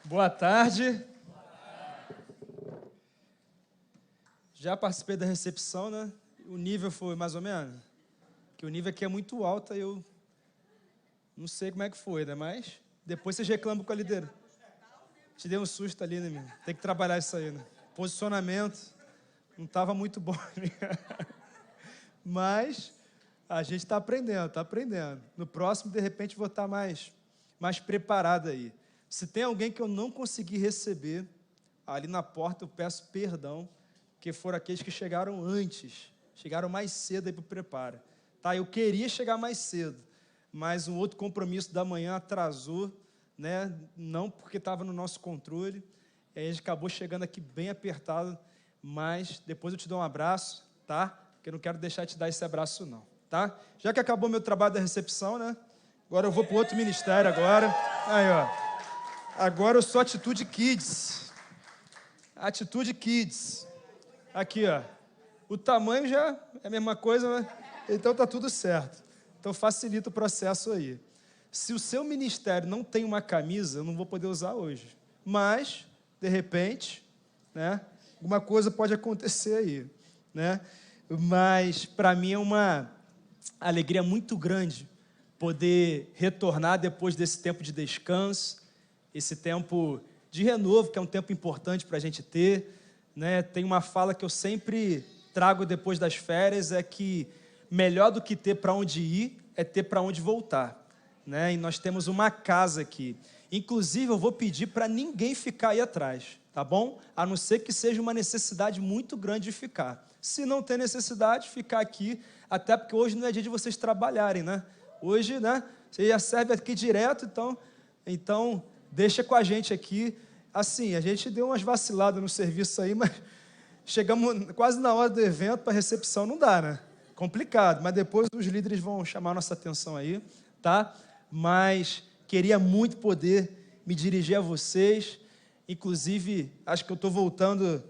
Boa tarde. Já participei da recepção, né? O nível foi mais ou menos? Porque o nível aqui é muito alto, aí eu não sei como é que foi, né? Mas depois vocês reclamam com a liderança. Te dei um susto ali, né, menino? Tem que trabalhar isso aí, né? Posicionamento não estava muito bom. Mas a gente está aprendendo, está aprendendo. No próximo, de repente, vou estar mais preparado aí. Se tem alguém que eu não consegui receber, ali na porta eu peço perdão, porque foram aqueles que chegaram antes, chegaram mais cedo aí para o preparo. Tá, eu queria chegar mais cedo, mas um outro compromisso da manhã atrasou, né? Não porque estava no nosso controle, e aí a gente acabou chegando aqui bem apertado, mas depois eu te dou um abraço, tá? Porque eu não quero deixar de te dar esse abraço não, tá? Já que acabou meu trabalho da recepção, né? Agora eu vou para o outro ministério agora. Aí, ó. Agora eu sou Atitude Kids. Atitude Kids. Aqui, ó. O tamanho já é a mesma coisa, né? Então tá tudo certo. Então facilita o processo aí. Se o seu ministério não tem uma camisa, eu não vou poder usar hoje. Mas, de repente, né? Alguma coisa pode acontecer aí, né? Mas para mim é uma alegria muito grande poder retornar depois desse tempo de descanso, esse tempo de renovo, que é um tempo importante para a gente ter, né? Tem uma fala que eu sempre trago depois das férias, é que melhor do que ter para onde ir, é ter para onde voltar, né? E nós temos uma casa aqui. Inclusive, eu vou pedir para ninguém ficar aí atrás, tá bom? A não ser que seja uma necessidade muito grande de ficar. Se não tem necessidade, ficar aqui, até porque hoje não é dia de vocês trabalharem, né? Hoje, né, você já serve aqui direto, então deixa com a gente aqui. Assim, a gente deu umas vaciladas no serviço aí, mas chegamos quase na hora do evento para recepção, não dá, né? Complicado, mas depois os líderes vão chamar nossa atenção aí, tá? Mas queria muito poder me dirigir a vocês, inclusive, acho que eu estou voltando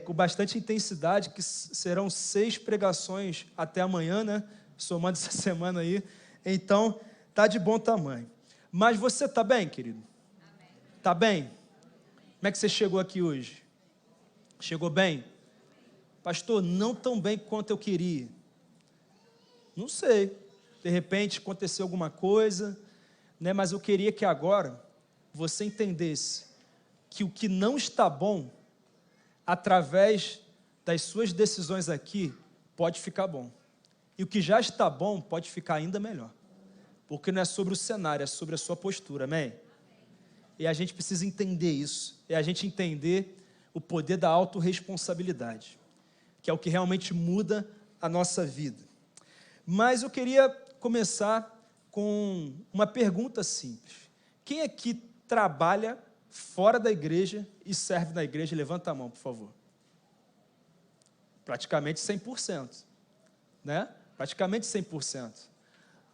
com bastante intensidade, que serão 6 pregações até amanhã, né? Somando essa semana aí, então tá de bom tamanho. Mas você tá bem, querido? Tá bem? Como é que você chegou aqui hoje? Chegou bem? Pastor, não tão bem quanto eu queria. Não sei, de repente aconteceu alguma coisa, né? Mas eu queria que agora você entendesse que o que não está bom, através das suas decisões aqui, pode ficar bom. E o que já está bom pode ficar ainda melhor. Porque não é sobre o cenário, é sobre a sua postura, amém? E a gente precisa entender isso. É a gente entender o poder da autorresponsabilidade, que é o que realmente muda a nossa vida. Mas eu queria começar com uma pergunta simples. Quem aqui trabalha fora da igreja e serve na igreja? Levanta a mão, por favor. Praticamente 100%, né? Praticamente 100%.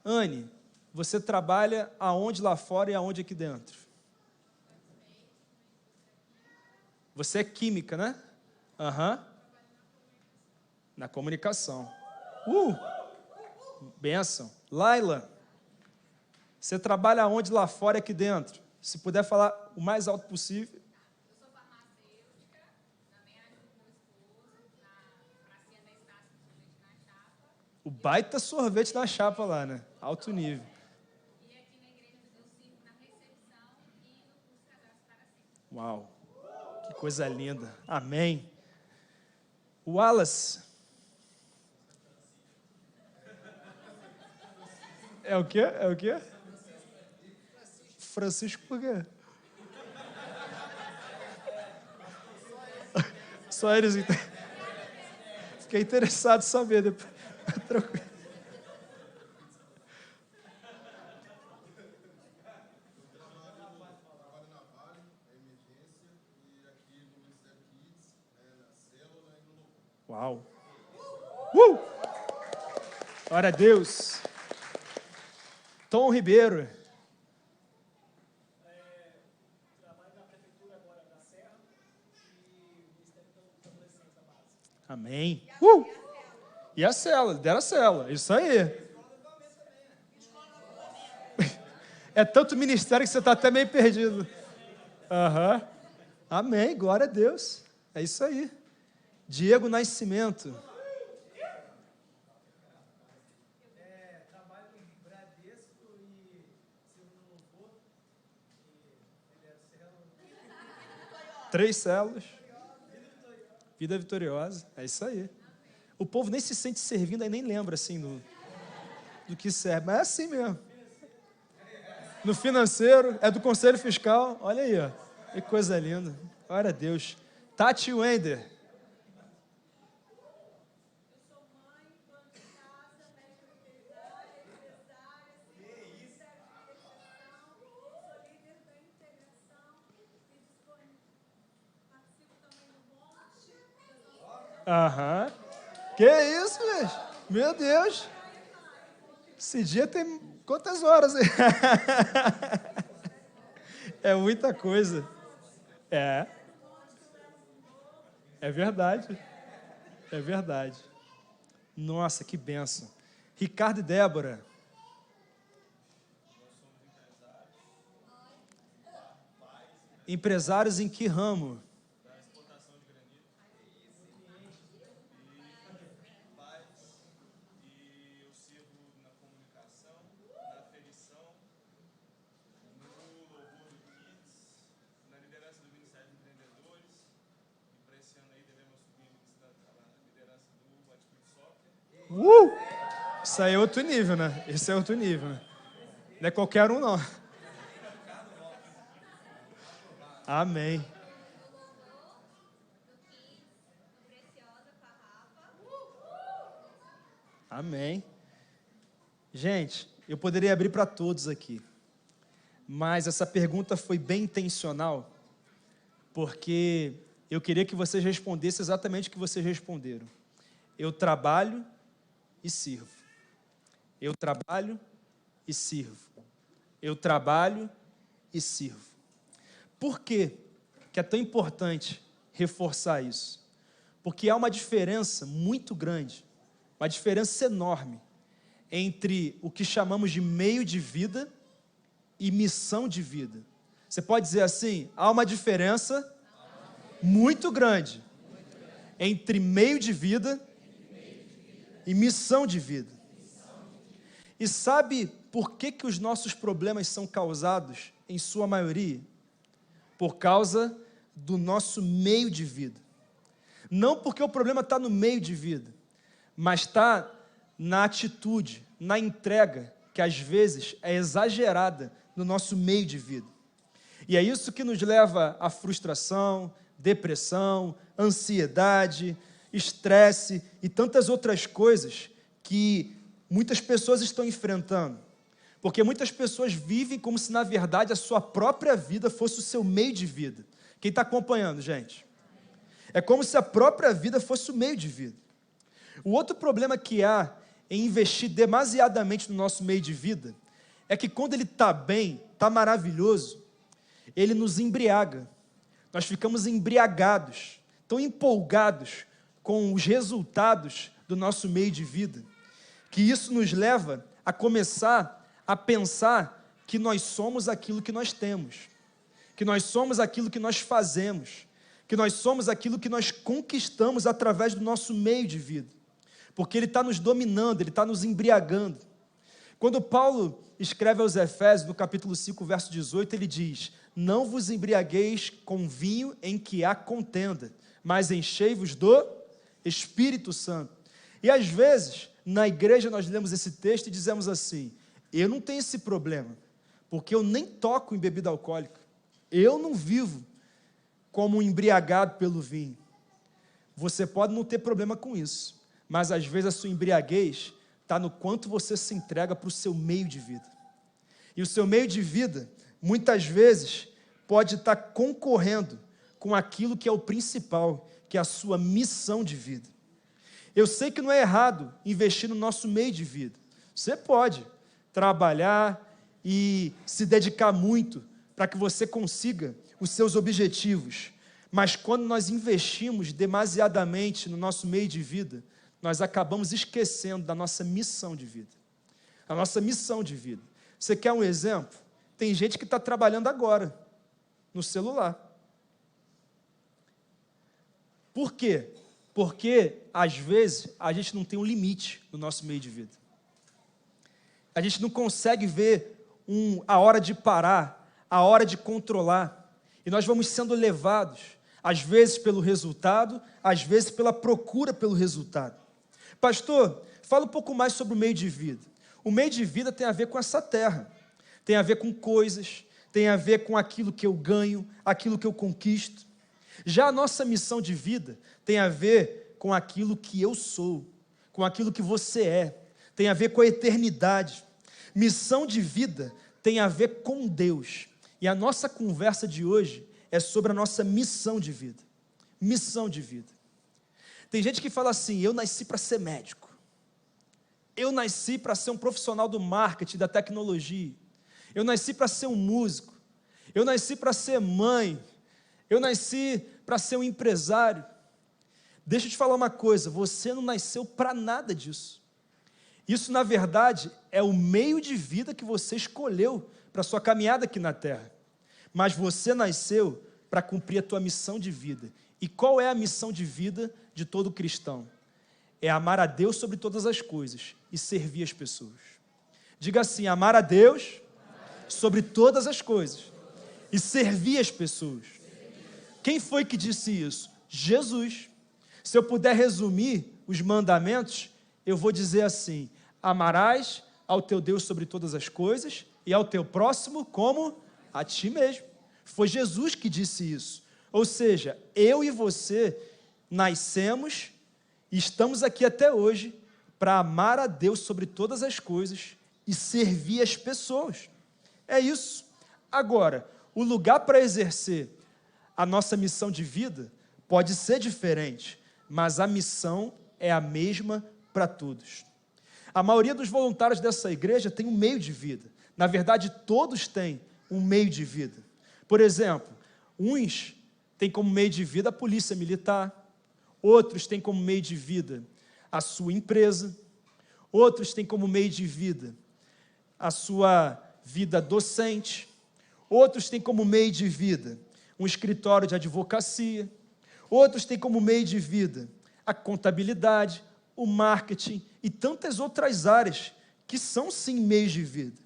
Anne, você trabalha aonde lá fora e aonde aqui dentro? Você é química, né? Aham. Na comunicação. Benção. Laila, você trabalha aonde lá fora e aqui dentro? Se puder falar o mais alto possível. Eu sou farmacêutica, também ajudo meu esposo na pracinha da Estácio com sorvete na chapa. O baita sorvete na chapa lá, né? Alto nível. E aqui na igreja eu sirvo na recepção e no curso Casados para Sempre. Uau, que coisa linda. Amém. Wallace. É o quê? É o quê? Francisco por quê? Só eles entendem. Fiquei interessado em saber depois. Tranquilo. Uau! Glória a Deus! Tom Ribeiro. Trabalho na prefeitura agora da Serra e Ministério dos Adolescentes da base. Amém. E a célula, lidera a célula. Isso aí. É tanto ministério que você está até meio perdido. Aham. Amém, glória a Deus. É isso aí. Diego Nascimento. Trabalho com Bradesco e Silvio no Louvor. E ele é célula. 3 células. Vida vitoriosa. É isso aí. O povo nem se sente servindo, aí nem lembra assim do que serve. Mas é assim mesmo. No financeiro, é do Conselho Fiscal. Olha aí, ó. Que coisa linda. Glória a Deus. Tati Wender. Aham. Que isso, gente? Meu Deus. Esse dia tem quantas horas aí? É muita coisa. É. É verdade. É verdade. Nossa, que bênção. Ricardo e Débora. Empresários em que ramo? Isso aí é outro nível, né? Esse é outro nível, né? Não é qualquer um, não. Amém. Amém. Gente, eu poderia abrir para todos aqui, mas essa pergunta foi bem intencional, porque eu queria que vocês respondessem exatamente o que vocês responderam. Eu trabalho e sirvo. Eu trabalho e sirvo. Eu trabalho e sirvo. Por que é tão importante reforçar isso? Porque há uma diferença muito grande, uma diferença enorme entre o que chamamos de meio de vida e missão de vida. Você pode dizer assim, há uma diferença muito grande entre meio de vida e missão de vida. E sabe por que os nossos problemas são causados, em sua maioria? Por causa do nosso meio de vida. Não porque o problema está no meio de vida, mas está na atitude, na entrega, que às vezes é exagerada no nosso meio de vida. E é isso que nos leva à frustração, depressão, ansiedade, estresse e tantas outras coisas que muitas pessoas estão enfrentando. Porque muitas pessoas vivem como se, na verdade, a sua própria vida fosse o seu meio de vida. Quem está acompanhando, gente? É como se a própria vida fosse o meio de vida. O outro problema que há em investir demasiadamente no nosso meio de vida é que quando ele está bem, está maravilhoso, ele nos embriaga. Nós ficamos embriagados, tão empolgados com os resultados do nosso meio de vida, que isso nos leva a começar a pensar que nós somos aquilo que nós temos, que nós somos aquilo que nós fazemos, que nós somos aquilo que nós conquistamos através do nosso meio de vida, porque ele está nos dominando, ele está nos embriagando. Quando Paulo escreve aos Efésios, no capítulo 5, verso 18, ele diz: não vos embriagueis com vinho em que há contenda, mas enchei-vos do Espírito Santo. E às vezes, na igreja nós lemos esse texto e dizemos assim: eu não tenho esse problema, porque eu nem toco em bebida alcoólica, eu não vivo como embriagado pelo vinho. Você pode não ter problema com isso, mas às vezes a sua embriaguez está no quanto você se entrega para o seu meio de vida. E o seu meio de vida, muitas vezes, pode estar concorrendo com aquilo que é o principal, que é a sua missão de vida. Eu sei que não é errado investir no nosso meio de vida. Você pode trabalhar e se dedicar muito para que você consiga os seus objetivos. Mas quando nós investimos demasiadamente no nosso meio de vida, nós acabamos esquecendo da nossa missão de vida. A nossa missão de vida. Você quer um exemplo? Tem gente que está trabalhando agora. no celular. Por quê? Porque, às vezes, a gente não tem um limite no nosso meio de vida. A gente não consegue ver a hora de parar, a hora de controlar. E nós vamos sendo levados, às vezes pelo resultado, às vezes pela procura pelo resultado. Pastor, fala um pouco mais sobre o meio de vida. O meio de vida tem a ver com essa terra, tem a ver com coisas, tem a ver com aquilo que eu ganho, aquilo que eu conquisto. Já a nossa missão de vida tem a ver com aquilo que eu sou, com aquilo que você é, tem a ver com a eternidade. Missão de vida tem a ver com Deus. E a nossa conversa de hoje é sobre a nossa missão de vida. Missão de vida. Tem gente que fala assim, eu nasci para ser médico. Eu nasci para ser um profissional do marketing, da tecnologia. Eu nasci para ser um músico. Eu nasci para ser mãe. Eu nasci para ser um empresário. Deixa eu te falar uma coisa, você não nasceu para nada disso. Isso, na verdade, é o meio de vida que você escolheu para a sua caminhada aqui na Terra. Mas você nasceu para cumprir a tua missão de vida. E qual é a missão de vida de todo cristão? É amar a Deus sobre todas as coisas e servir as pessoas. Diga assim, amar a Deus sobre todas as coisas e servir as pessoas. Quem foi que disse isso? Jesus. Se eu puder resumir os mandamentos, eu vou dizer assim, amarás ao teu Deus sobre todas as coisas e ao teu próximo como a ti mesmo. Foi Jesus que disse isso. Ou seja, eu e você nascemos e estamos aqui até hoje para amar a Deus sobre todas as coisas e servir as pessoas. É isso. Agora, o lugar para exercer a nossa missão de vida pode ser diferente, mas a missão é a mesma para todos. A maioria dos voluntários dessa igreja tem um meio de vida. Na verdade, todos têm um meio de vida. Por exemplo, uns têm como meio de vida a polícia militar, outros têm como meio de vida a sua empresa, outros têm como meio de vida a sua vida docente, outros têm como meio de vida um escritório de advocacia, outros têm como meio de vida a contabilidade, o marketing e tantas outras áreas que são sim meios de vida.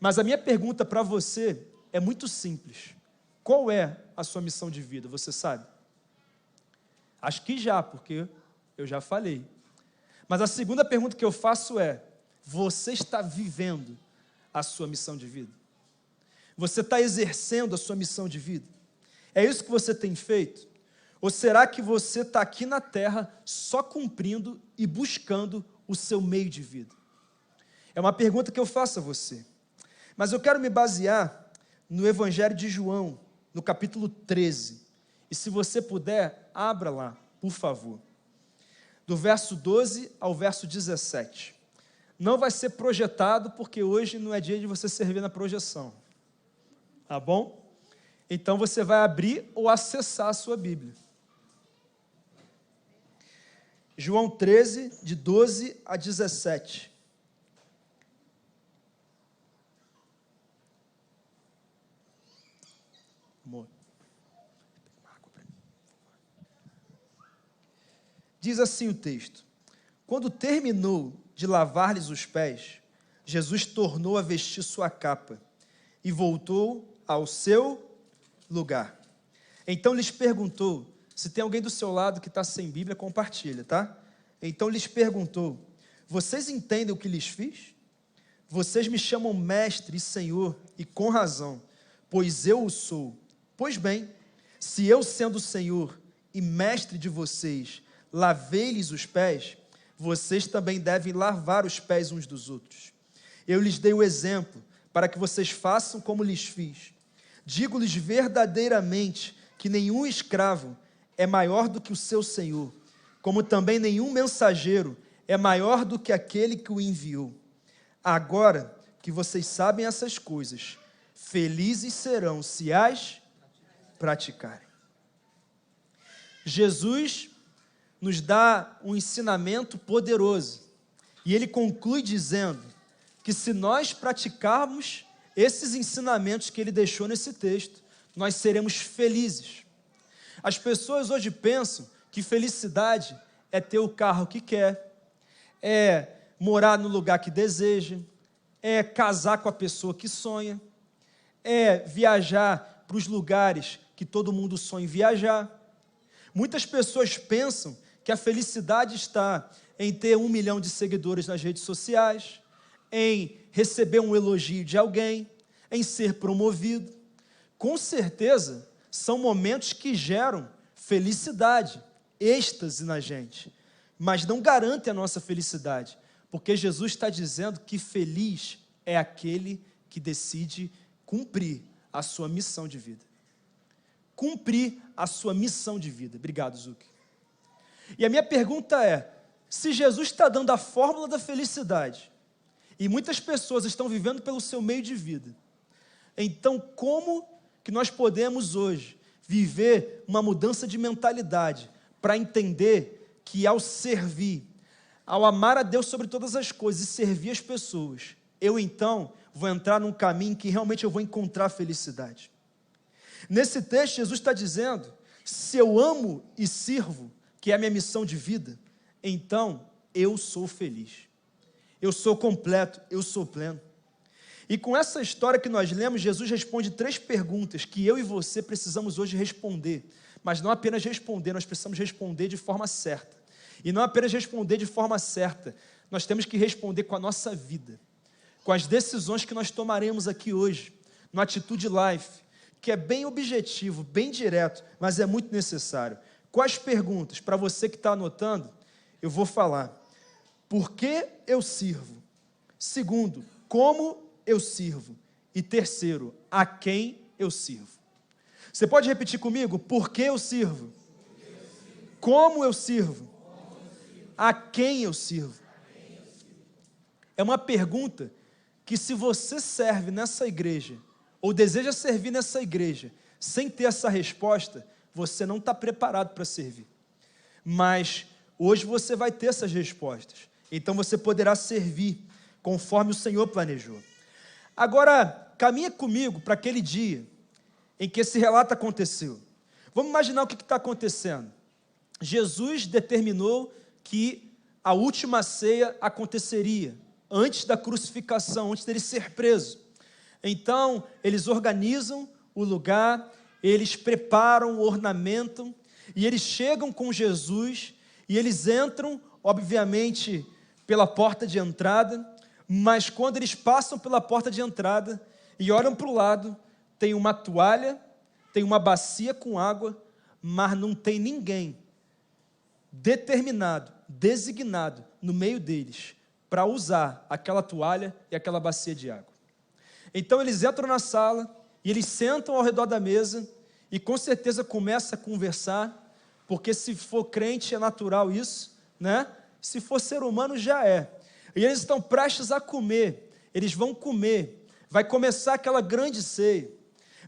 Mas a minha pergunta para você é muito simples. Qual é a sua missão de vida, você sabe? Acho que já, porque eu já falei. Mas a segunda pergunta que eu faço é, você está vivendo a sua missão de vida? Você está exercendo a sua missão de vida? É isso que você tem feito? Ou será que você está aqui na terra só cumprindo e buscando o seu meio de vida? É uma pergunta que eu faço a você. Mas eu quero me basear no Evangelho de João, no capítulo 13. E se você puder, abra lá, por favor. Do verso 12 ao verso 17. Não vai ser projetado, porque hoje não é dia de você servir na projeção. Tá bom? Então você vai abrir ou acessar a sua Bíblia. João 13, de 12 a 17. Amor. Diz assim o texto: quando terminou de lavar-lhes os pés, Jesus tornou a vestir sua capa e voltou ao seu lugar. Então lhes perguntou, se tem alguém do seu lado que está sem Bíblia, compartilha, tá? Então lhes perguntou, vocês entendem o que lhes fiz? Vocês me chamam mestre e senhor, e com razão, pois eu o sou. Pois bem, se eu, sendo senhor e mestre de vocês, lavei-lhes os pés, vocês também devem lavar os pés uns dos outros. Eu lhes dei o exemplo, para que vocês façam como lhes fiz. Digo-lhes verdadeiramente que nenhum escravo é maior do que o seu senhor, como também nenhum mensageiro é maior do que aquele que o enviou. Agora que vocês sabem essas coisas, felizes serão se as praticarem. Jesus nos dá um ensinamento poderoso, e ele conclui dizendo que se nós praticarmos esses ensinamentos que ele deixou nesse texto, nós seremos felizes. As pessoas hoje pensam que felicidade é ter o carro que quer, é morar no lugar que deseja, é casar com a pessoa que sonha, é viajar para os lugares que todo mundo sonha em viajar. Muitas pessoas pensam que a felicidade está em ter 1 milhão de seguidores nas redes sociais, em receber um elogio de alguém, em ser promovido. Com certeza, são momentos que geram felicidade, êxtase na gente, mas não garantem a nossa felicidade, porque Jesus está dizendo que feliz é aquele que decide cumprir a sua missão de vida. Cumprir a sua missão de vida. Obrigado, Zuki. E a minha pergunta é, se Jesus está dando a fórmula da felicidade, e muitas pessoas estão vivendo pelo seu meio de vida, então como que nós podemos hoje viver uma mudança de mentalidade para entender que ao servir, ao amar a Deus sobre todas as coisas e servir as pessoas, eu então vou entrar num caminho que realmente eu vou encontrar felicidade. Nesse texto, Jesus está dizendo, se eu amo e sirvo, que é a minha missão de vida, então eu sou feliz. Eu sou completo, eu sou pleno. E com essa história que nós lemos, Jesus responde 3 perguntas que eu e você precisamos hoje responder. Mas não apenas responder, nós precisamos responder de forma certa. E não apenas responder de forma certa, nós temos que responder com a nossa vida, com as decisões que nós tomaremos aqui hoje, no Atitude Life, que é bem objetivo, bem direto, mas é muito necessário. Quais perguntas? Para você que está anotando, eu vou falar. Por que eu sirvo? Segundo, como eu sirvo? E terceiro, a quem eu sirvo? Você pode repetir comigo? Por que eu sirvo? Como eu sirvo? A quem eu sirvo? É uma pergunta que, se você serve nessa igreja, ou deseja servir nessa igreja, sem ter essa resposta, você não está preparado para servir. Mas hoje você vai ter essas respostas. Então você poderá servir conforme o Senhor planejou. Agora, caminha comigo para aquele dia em que esse relato aconteceu. Vamos imaginar o que está acontecendo. Jesus determinou que a última ceia aconteceria antes da crucificação, antes dele ser preso. Então, eles organizam o lugar, eles preparam, ornamentam, e eles chegam com Jesus, e eles entram, obviamente, pela porta de entrada, mas quando eles passam pela porta de entrada e olham para o lado, tem uma toalha, tem uma bacia com água, mas não tem ninguém determinado, designado no meio deles para usar aquela toalha e aquela bacia de água. Então eles entram na sala e eles sentam ao redor da mesa e com certeza começam a conversar, porque se for crente é natural isso, né? Se for ser humano já é. E eles estão prestes a comer, eles vão comer, vai começar aquela grande ceia.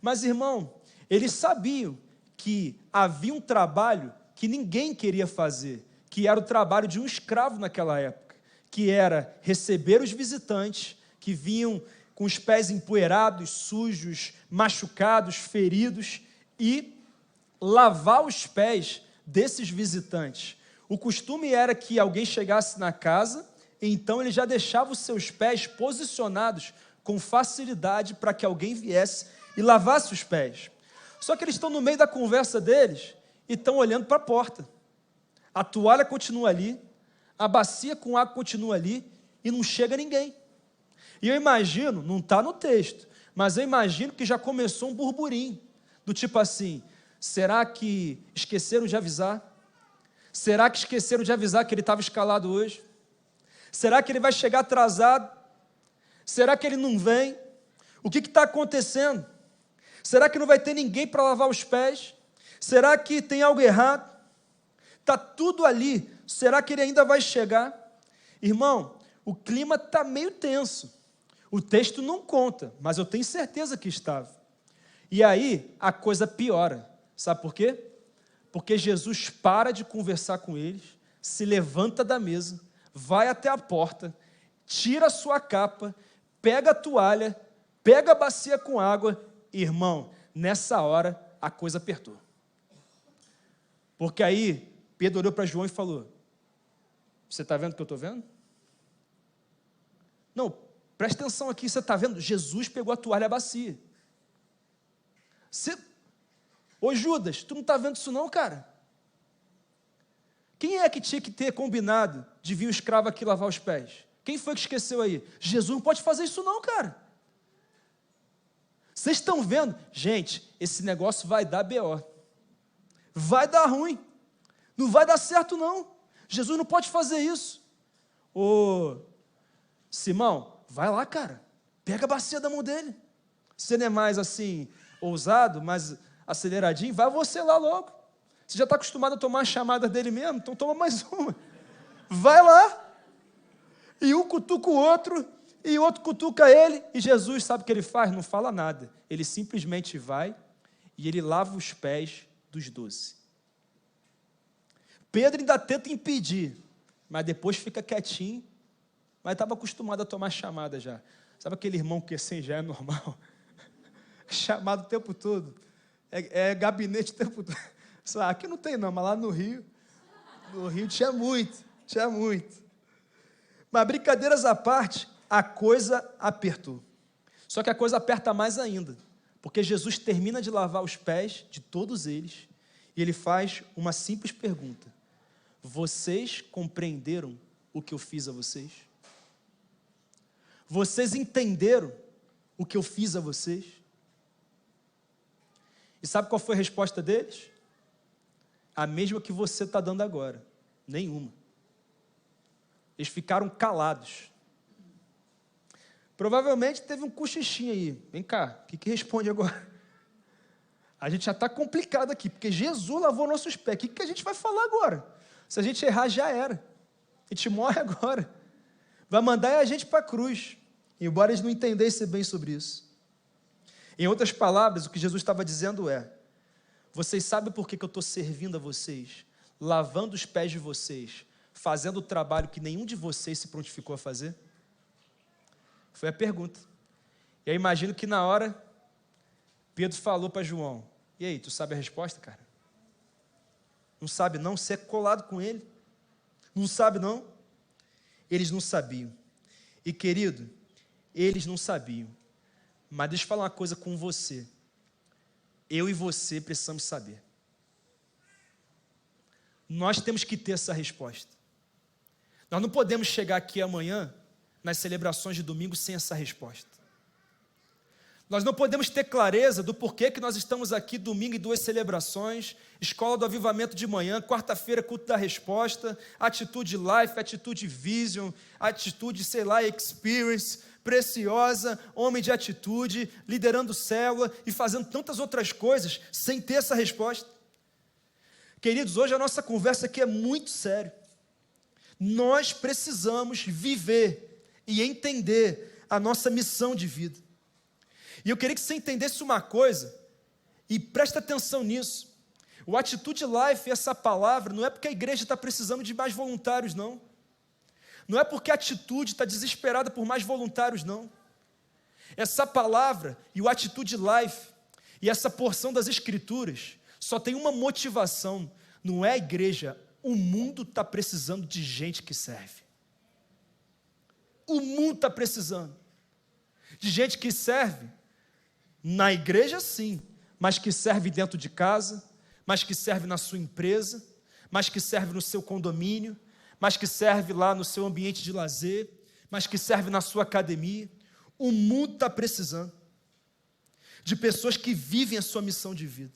Mas, irmão, eles sabiam que havia um trabalho que ninguém queria fazer, que era o trabalho de um escravo naquela época, que era receber os visitantes que vinham com os pés empoeirados, sujos, machucados, feridos, e lavar os pés desses visitantes. O costume era que alguém chegasse na casa, e então ele já deixava os seus pés posicionados com facilidade para que alguém viesse e lavasse os pés. Só que eles estão no meio da conversa deles e estão olhando para a porta. A toalha continua ali, a bacia com água continua ali e não chega ninguém. E eu imagino, não está no texto, mas eu imagino que já começou um burburinho, do tipo assim, será que esqueceram de avisar? Será que esqueceram de avisar que ele estava escalado hoje? Será que ele vai chegar atrasado? Será que ele não vem? O que está acontecendo? Será que não vai ter ninguém para lavar os pés? Será que tem algo errado? Está tudo ali, será que ele ainda vai chegar? Irmão, o clima está meio tenso. O texto não conta, mas eu tenho certeza que estava. E aí, a coisa piora. Sabe por quê? Porque Jesus para de conversar com eles, se levanta da mesa, vai até a porta, tira a sua capa, pega a toalha, pega a bacia com água. Irmão, nessa hora a coisa apertou. Porque aí Pedro olhou para João e falou: você está vendo o que eu estou vendo? Não, presta atenção aqui, você está vendo? Jesus pegou a toalha e a bacia. Ô Judas, tu não está vendo isso não, cara? Quem é que tinha que ter combinado de vir o escravo aqui lavar os pés? Quem foi que esqueceu aí? Jesus não pode fazer isso não, cara. Vocês estão vendo? Gente, esse negócio vai dar BO. Vai dar ruim. Não vai dar certo não. Jesus não pode fazer isso. Ô Simão, vai lá, cara. Pega a bacia da mão dele. Você não é mais assim, ousado, mais aceleradinho, vai você lá logo. Você já está acostumado a tomar a chamada dele mesmo, então toma mais uma. Vai lá. E um cutuca o outro, e o outro cutuca ele, e Jesus sabe o que ele faz? Não fala nada. Ele simplesmente vai e ele lava os pés dos 12. Pedro ainda tenta impedir, mas depois fica quietinho, mas estava acostumado a tomar chamada já. Sabe aquele irmão que assim já é normal? Chamado o tempo todo. É gabinete o tempo todo. Aqui não tem não, mas lá no Rio tinha muito. Mas brincadeiras à parte, a coisa apertou. Só que a coisa aperta mais ainda, porque Jesus termina de lavar os pés de todos eles, e ele faz uma simples pergunta: vocês compreenderam o que eu fiz a vocês? Vocês entenderam o que eu fiz a vocês? E sabe qual foi a resposta deles? A mesma que você está dando agora. Nenhuma. Eles ficaram calados. Provavelmente teve um cochichinho aí. Vem cá, o que responde agora? A gente já está complicado aqui, porque Jesus lavou nossos pés. O que a gente vai falar agora? Se a gente errar, já era. A gente morre agora. Vai mandar a gente para a cruz. Embora eles não entendessem bem sobre isso. Em outras palavras, o que Jesus estava dizendo é: vocês sabem por que eu estou servindo a vocês, lavando os pés de vocês, fazendo o trabalho que nenhum de vocês se prontificou a fazer? Foi a pergunta. E eu imagino que na hora, Pedro falou para João: e aí, tu sabe a resposta, cara? Não sabe não? Você é colado com ele? Não sabe não? Eles não sabiam. E querido, eles não sabiam. Mas deixa eu falar uma coisa com você. Eu e você precisamos saber. Nós temos que ter essa resposta. Nós não podemos chegar aqui amanhã, nas celebrações de domingo, sem essa resposta. Nós não podemos ter clareza do porquê que nós estamos aqui domingo em 2 celebrações, Escola do Avivamento de manhã, quarta-feira, culto da resposta, Atitude Life, Atitude Vision, Atitude, Experience, Preciosa, Homem de Atitude, liderando célula e fazendo tantas outras coisas sem ter essa resposta. Queridos, hoje a nossa conversa aqui é muito séria. Nós precisamos viver e entender a nossa missão de vida. E eu queria que você entendesse uma coisa, e presta atenção nisso. O Atitude Life, essa palavra, não é porque a igreja está precisando de mais voluntários, não. Não é porque a Atitude está desesperada por mais voluntários, não. Essa palavra e o Atitude Life, e essa porção das Escrituras, só tem uma motivação, não é a igreja. O mundo está precisando de gente que serve. O mundo está precisando de gente que serve na igreja, sim, mas que serve dentro de casa, mas que serve na sua empresa, mas que serve no seu condomínio, mas que serve lá no seu ambiente de lazer, mas que serve na sua academia. O mundo está precisando de pessoas que vivem a sua missão de vida.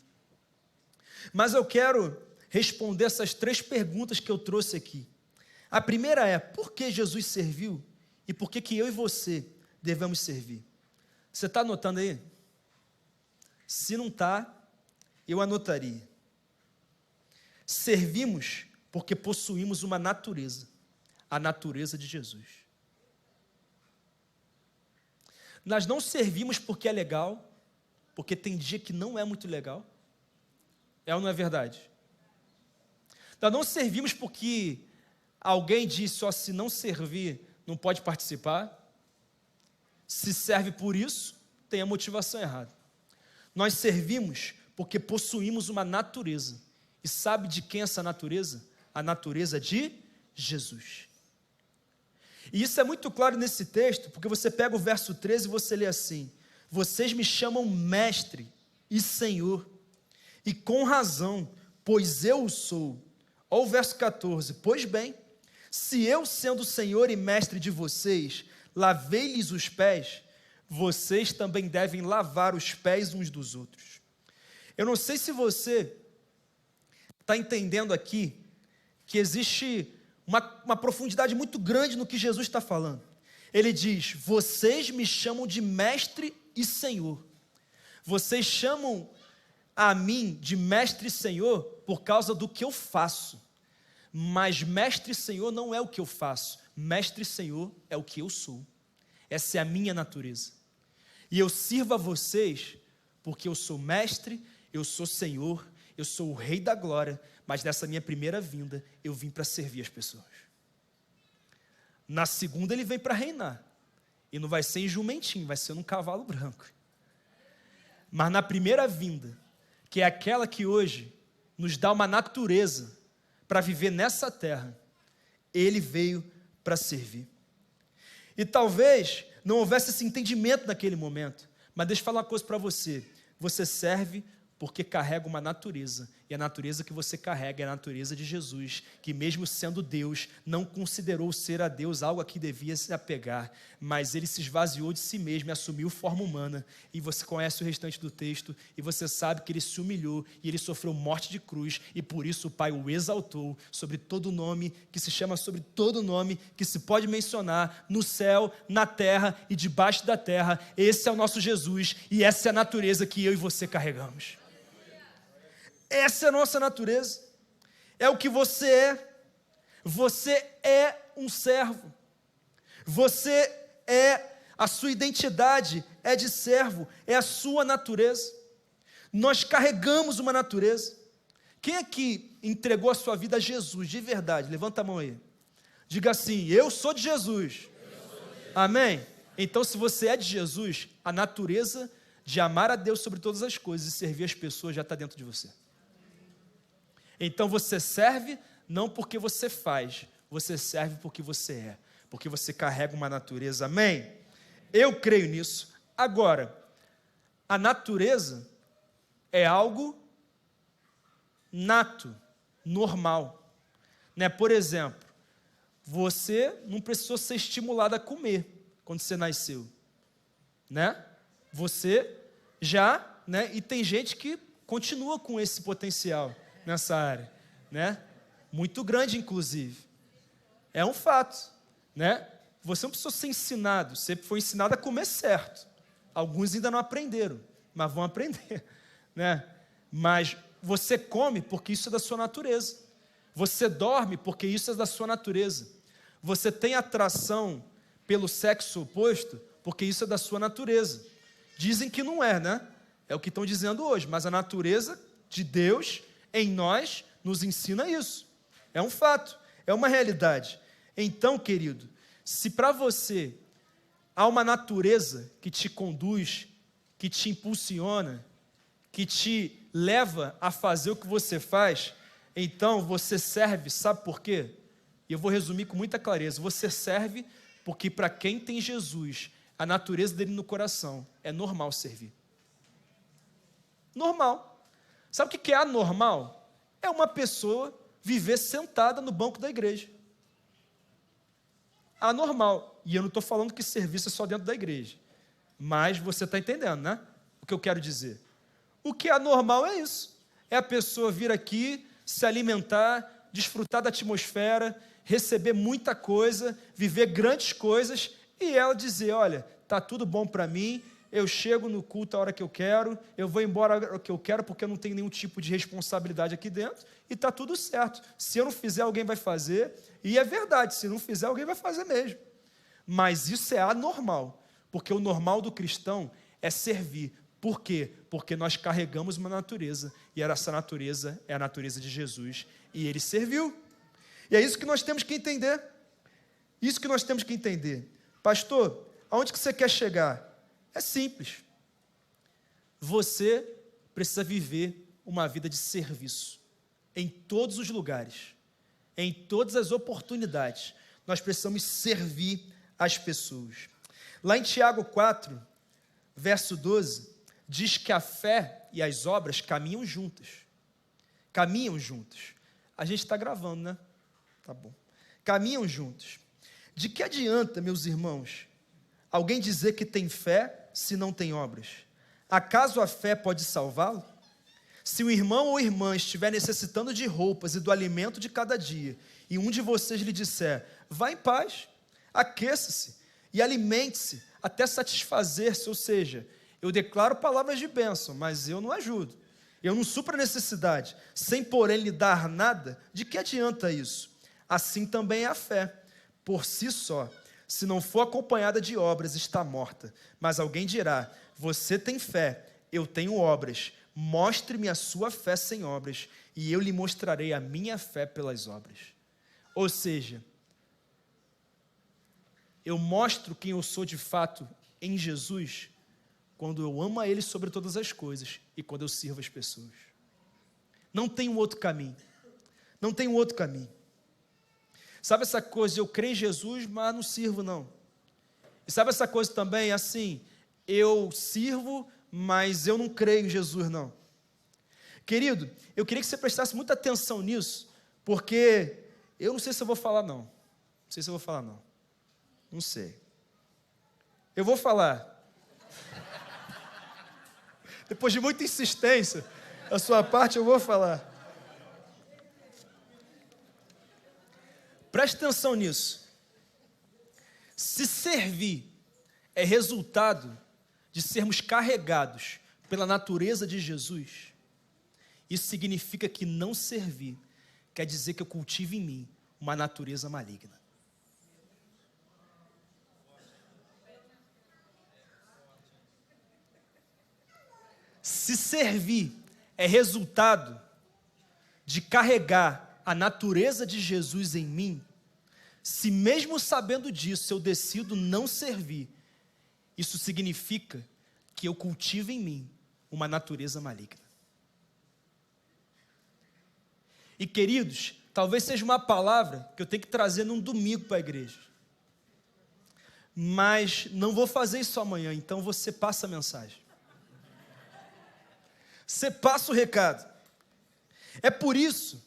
Mas eu quero responder essas 3 perguntas que eu trouxe aqui. A primeira é: por que Jesus serviu e por que eu e você devemos servir? Você está anotando aí? Se não está, eu anotaria. Servimos porque possuímos uma natureza, a natureza de Jesus. Nós não servimos porque é legal, porque tem dia que não é muito legal. É ou não é verdade? Nós não servimos porque alguém disse: ó, se não servir, não pode participar. Se serve por isso, tem a motivação errada. Nós servimos porque possuímos uma natureza. E sabe de quem é essa natureza? A natureza de Jesus. E isso é muito claro nesse texto, porque você pega o verso 13 e você lê assim: vocês me chamam mestre e senhor, e com razão, pois eu o sou. Olha o verso 14: pois bem, se eu, sendo senhor e mestre de vocês, lavei-lhes os pés, vocês também devem lavar os pés uns dos outros. Eu não sei se você está entendendo aqui que existe uma profundidade muito grande no que Jesus está falando. Ele diz: vocês me chamam de mestre e senhor. Vocês chamam a mim de mestre e senhor por causa do que eu faço. Mas mestre e senhor não é o que eu faço. Mestre e senhor é o que eu sou. Essa é a minha natureza. E eu sirvo a vocês porque eu sou mestre, eu sou senhor, eu sou o rei da glória, mas nessa minha primeira vinda eu vim para servir as pessoas. Na segunda ele vem para reinar. E não vai ser em jumentinho, vai ser num cavalo branco. Mas na primeira vinda, que é aquela que hoje nos dá uma natureza para viver nessa terra, ele veio para servir. E talvez não houvesse esse entendimento naquele momento, mas deixa eu falar uma coisa para você: você serve porque carrega uma natureza, e a natureza que você carrega é a natureza de Jesus, que mesmo sendo Deus, não considerou ser a Deus algo a que devia se apegar, mas ele se esvaziou de si mesmo e assumiu forma humana. E você conhece o restante do texto, e você sabe que ele se humilhou, e ele sofreu morte de cruz, e por isso o Pai o exaltou sobre todo nome, que se chama sobre todo nome, que se pode mencionar, no céu, na terra e debaixo da terra. Esse é o nosso Jesus, e essa é a natureza que eu e você carregamos. Essa é a nossa natureza, é o que você é. Você é um servo, você é, a sua identidade é de servo, é a sua natureza. Nós carregamos uma natureza. Quem aqui entregou a sua vida a Jesus de verdade? Levanta a mão aí, diga assim: eu sou de Jesus. Amém? Então, se você é de Jesus, a natureza de amar a Deus sobre todas as coisas e servir as pessoas já está dentro de você. Então você serve não porque você faz, você serve porque você é, porque você carrega uma natureza. Amém? Eu creio nisso. Agora, a natureza é algo nato, normal, né? Por exemplo, você não precisou ser estimulado a comer quando você nasceu, né? Você já, né? E tem gente que continua com esse potencial nessa área, né? Muito grande, inclusive. É um fato, né? Você não precisou ser ensinado, você foi ensinado a comer certo. Alguns ainda não aprenderam, mas vão aprender, né? Mas você come porque isso é da sua natureza. Você dorme porque isso é da sua natureza. Você tem atração pelo sexo oposto porque isso é da sua natureza. Dizem que não é, né? É o que estão dizendo hoje, mas a natureza de Deus em nós nos ensina isso. É um fato, é uma realidade. Então, querido, se para você há uma natureza que te conduz, que te impulsiona, que te leva a fazer o que você faz, então você serve, sabe por quê? E eu vou resumir com muita clareza: você serve porque para quem tem Jesus, a natureza dele no coração, é normal servir. Normal. Sabe o que é anormal? É uma pessoa viver sentada no banco da igreja. Anormal. E eu não estou falando que serviço é só dentro da igreja. Mas você está entendendo, né? O que eu quero dizer. O que é anormal é isso. É a pessoa vir aqui, se alimentar, desfrutar da atmosfera, receber muita coisa, viver grandes coisas, e ela dizer: olha, está tudo bom para mim, eu chego no culto a hora que eu quero, eu vou embora a hora que eu quero, porque eu não tenho nenhum tipo de responsabilidade aqui dentro, e está tudo certo. Se eu não fizer, alguém vai fazer, e é verdade, se não fizer, alguém vai fazer mesmo. Mas isso é anormal, porque o normal do cristão é servir. Por quê? Porque nós carregamos uma natureza, e essa natureza é a natureza de Jesus, e ele serviu. E é isso que nós temos que entender. Isso que nós temos que entender. Pastor, aonde que você quer chegar? É simples. você precisa viver uma vida de serviço. Em todos os lugares, em todas as oportunidades, nós precisamos servir as pessoas. Lá em Tiago 4, verso 12, diz que a fé e as obras caminham juntas. Caminham juntos. A gente está gravando, né? Tá bom. Caminham juntos. De que adianta, meus irmãos, alguém dizer que tem fé se não tem obras? Acaso a fé pode salvá-lo? Se o irmão ou irmã estiver necessitando de roupas e do alimento de cada dia, e um de vocês lhe disser, vá em paz, aqueça-se e alimente-se até satisfazer-se, ou seja, eu declaro palavras de bênção, mas eu não ajudo, eu não supro a necessidade, sem porém lhe dar nada, de que adianta isso? Assim também é a fé, por si só, se não for acompanhada de obras, está morta. Mas alguém dirá, você tem fé, eu tenho obras, mostre-me a sua fé sem obras, e eu lhe mostrarei a minha fé pelas obras. Ou seja, eu mostro quem eu sou de fato em Jesus, quando eu amo a Ele sobre todas as coisas, e quando eu sirvo as pessoas. Não tem um outro caminho, não tem um outro caminho. Sabe essa coisa, eu creio em Jesus, mas não sirvo não. E sabe essa coisa também, assim, eu sirvo, mas eu não creio em Jesus não. Querido, eu queria que você prestasse muita atenção nisso, porque eu não sei se eu vou falar não. Não sei se eu vou falar não. Não sei. Eu vou falar. Depois de muita insistência da sua parte, eu vou falar. Preste atenção nisso. Se servir é resultado de sermos carregados pela natureza de Jesus, isso significa que não servir quer dizer que eu cultivo em mim uma natureza maligna. Se servir é resultado de carregar a natureza de Jesus em mim, se mesmo sabendo disso eu decido não servir, isso significa que eu cultivo em mim uma natureza maligna. E queridos, talvez seja uma palavra que eu tenho que trazer num domingo para a igreja, mas não vou fazer isso amanhã, então você passa a mensagem. Você passa o recado. É por isso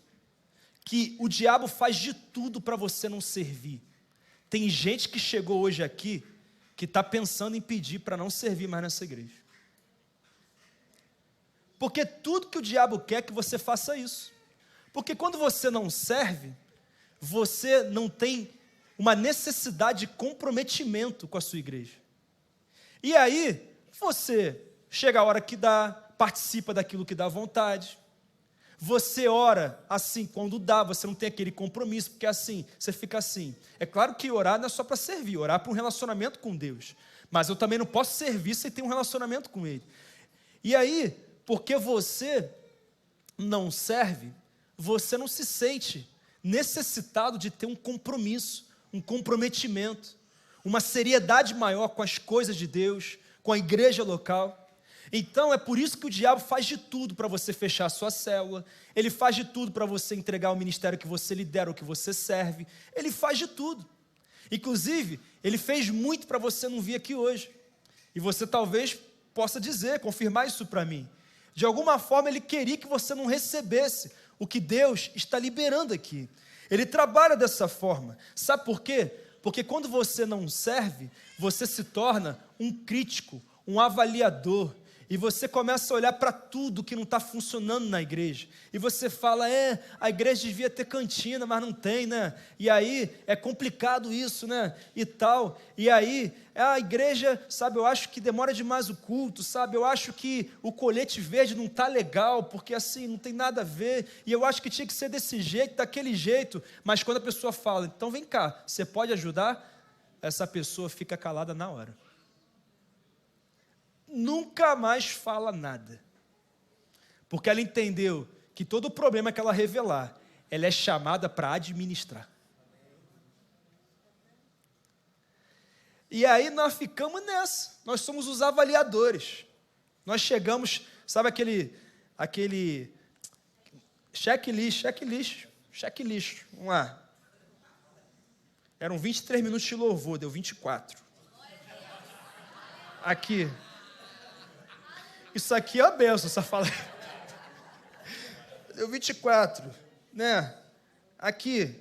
que o diabo faz de tudo para você não servir. Tem gente que chegou hoje aqui que está pensando em pedir para não servir mais nessa igreja. Porque tudo que o diabo quer é que você faça isso. Porque quando você não serve, você não tem uma necessidade de comprometimento com a sua igreja. E aí, você chega a hora que dá, participa daquilo que dá vontade. Você ora assim quando dá, você não tem aquele compromisso, porque assim, você fica assim. É claro que orar não é só para servir, orar para um relacionamento com Deus. Mas eu também não posso servir sem ter um relacionamento com Ele. E aí, porque você não serve, você não se sente necessitado de ter um compromisso, um comprometimento, uma seriedade maior com as coisas de Deus, com a igreja local. Então é por isso que o diabo faz de tudo para você fechar a sua célula, ele faz de tudo para você entregar o ministério que você lidera, ou que você serve, ele faz de tudo. Inclusive, ele fez muito para você não vir aqui hoje. E você talvez possa dizer, confirmar isso para mim. De alguma forma ele queria que você não recebesse o que Deus está liberando aqui. Ele trabalha dessa forma. Sabe por quê? Porque quando você não serve, você se torna um crítico, um avaliador. E você começa a olhar para tudo que não está funcionando na igreja. E você fala, a igreja devia ter cantina, mas não tem, né? E aí, é complicado isso, né? E tal. E aí, a igreja, sabe, eu acho que demora demais o culto, sabe? Eu acho que o colete verde não está legal, porque assim, não tem nada a ver. E eu acho que tinha que ser desse jeito, daquele jeito. Mas quando a pessoa fala, então vem cá, você pode ajudar? Essa pessoa fica calada na hora. Nunca mais fala nada, porque ela entendeu que todo o problema que ela revelar, ela é chamada para administrar. E aí nós ficamos nessa, nós somos os avaliadores, Nós chegamos, sabe aquele checklist. Vamos lá. Eram 23 minutos de louvor, deu 24. Aqui. Isso aqui é a bênção, essa fala. Deu 24, né? Aqui.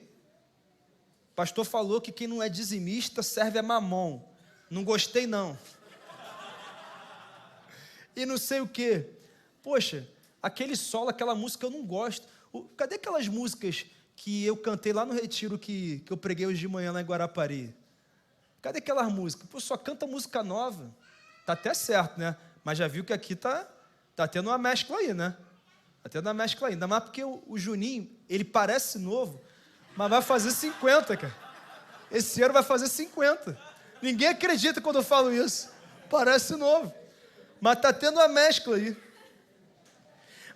O pastor falou que quem não é dizimista serve a mamon. Não gostei, não. E não sei o quê. Poxa, aquele solo, aquela música eu não gosto. Cadê aquelas músicas que eu cantei lá no retiro que eu preguei hoje de manhã lá em Guarapari? Cadê aquelas músicas? Pô, só canta música nova. Tá até certo, né? Mas já viu que aqui tá tendo uma mescla aí, né? Tá tendo uma mescla aí. Ainda mais porque o Juninho, ele parece novo, mas vai fazer 50, cara. Esse ano vai fazer 50. Ninguém acredita quando eu falo isso. Parece novo. Mas tá tendo uma mescla aí.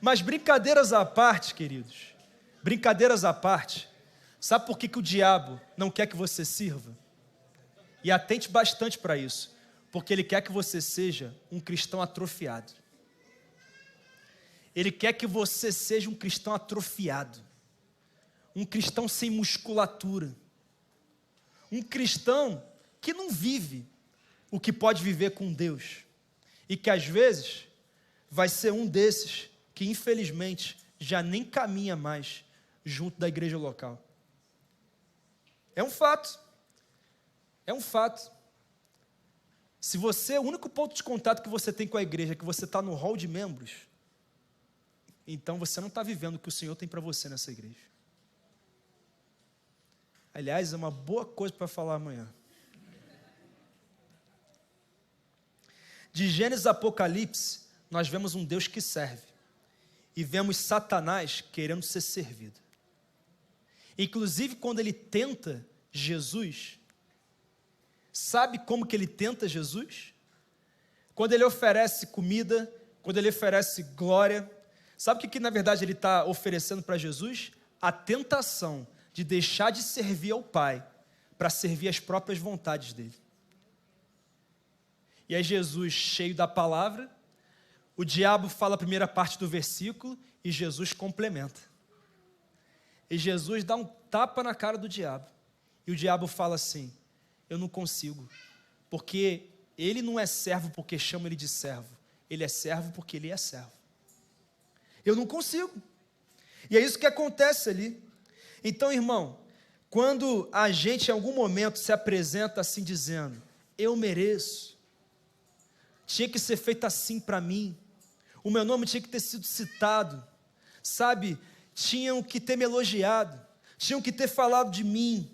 Mas brincadeiras à parte, queridos. Brincadeiras à parte. Sabe por que o diabo não quer que você sirva? E atente bastante para isso. Porque ele quer que você seja um cristão atrofiado. Ele quer que você seja um cristão atrofiado. Um cristão sem musculatura. Um cristão que não vive o que pode viver com Deus. E que às vezes vai ser um desses que infelizmente já nem caminha mais junto da igreja local. É um fato. É um fato. Se você, o único ponto de contato que você tem com a igreja é que você está no hall de membros, então você não está vivendo o que o Senhor tem para você nessa igreja. Aliás, é uma boa coisa para falar amanhã. De Gênesis a Apocalipse, nós vemos um Deus que serve. E vemos Satanás querendo ser servido. Inclusive, quando ele tenta Jesus, sabe como que ele tenta Jesus? Quando ele oferece comida, quando ele oferece glória. Sabe o que na verdade ele está oferecendo para Jesus? A tentação de deixar de servir ao Pai para servir as próprias vontades dele. E aí Jesus, cheio da palavra, o diabo fala a primeira parte do versículo e Jesus complementa. E Jesus dá um tapa na cara do diabo. E o diabo fala assim: eu não consigo, porque ele não é servo porque chama ele de servo. Ele é servo porque ele é servo. Eu não consigo. E é isso que acontece ali. Então, irmão, quando a gente em algum momento se apresenta assim dizendo: eu mereço, tinha que ser feito assim para mim, o meu nome tinha que ter sido citado, sabe, tinham que ter me elogiado, tinham que ter falado de mim,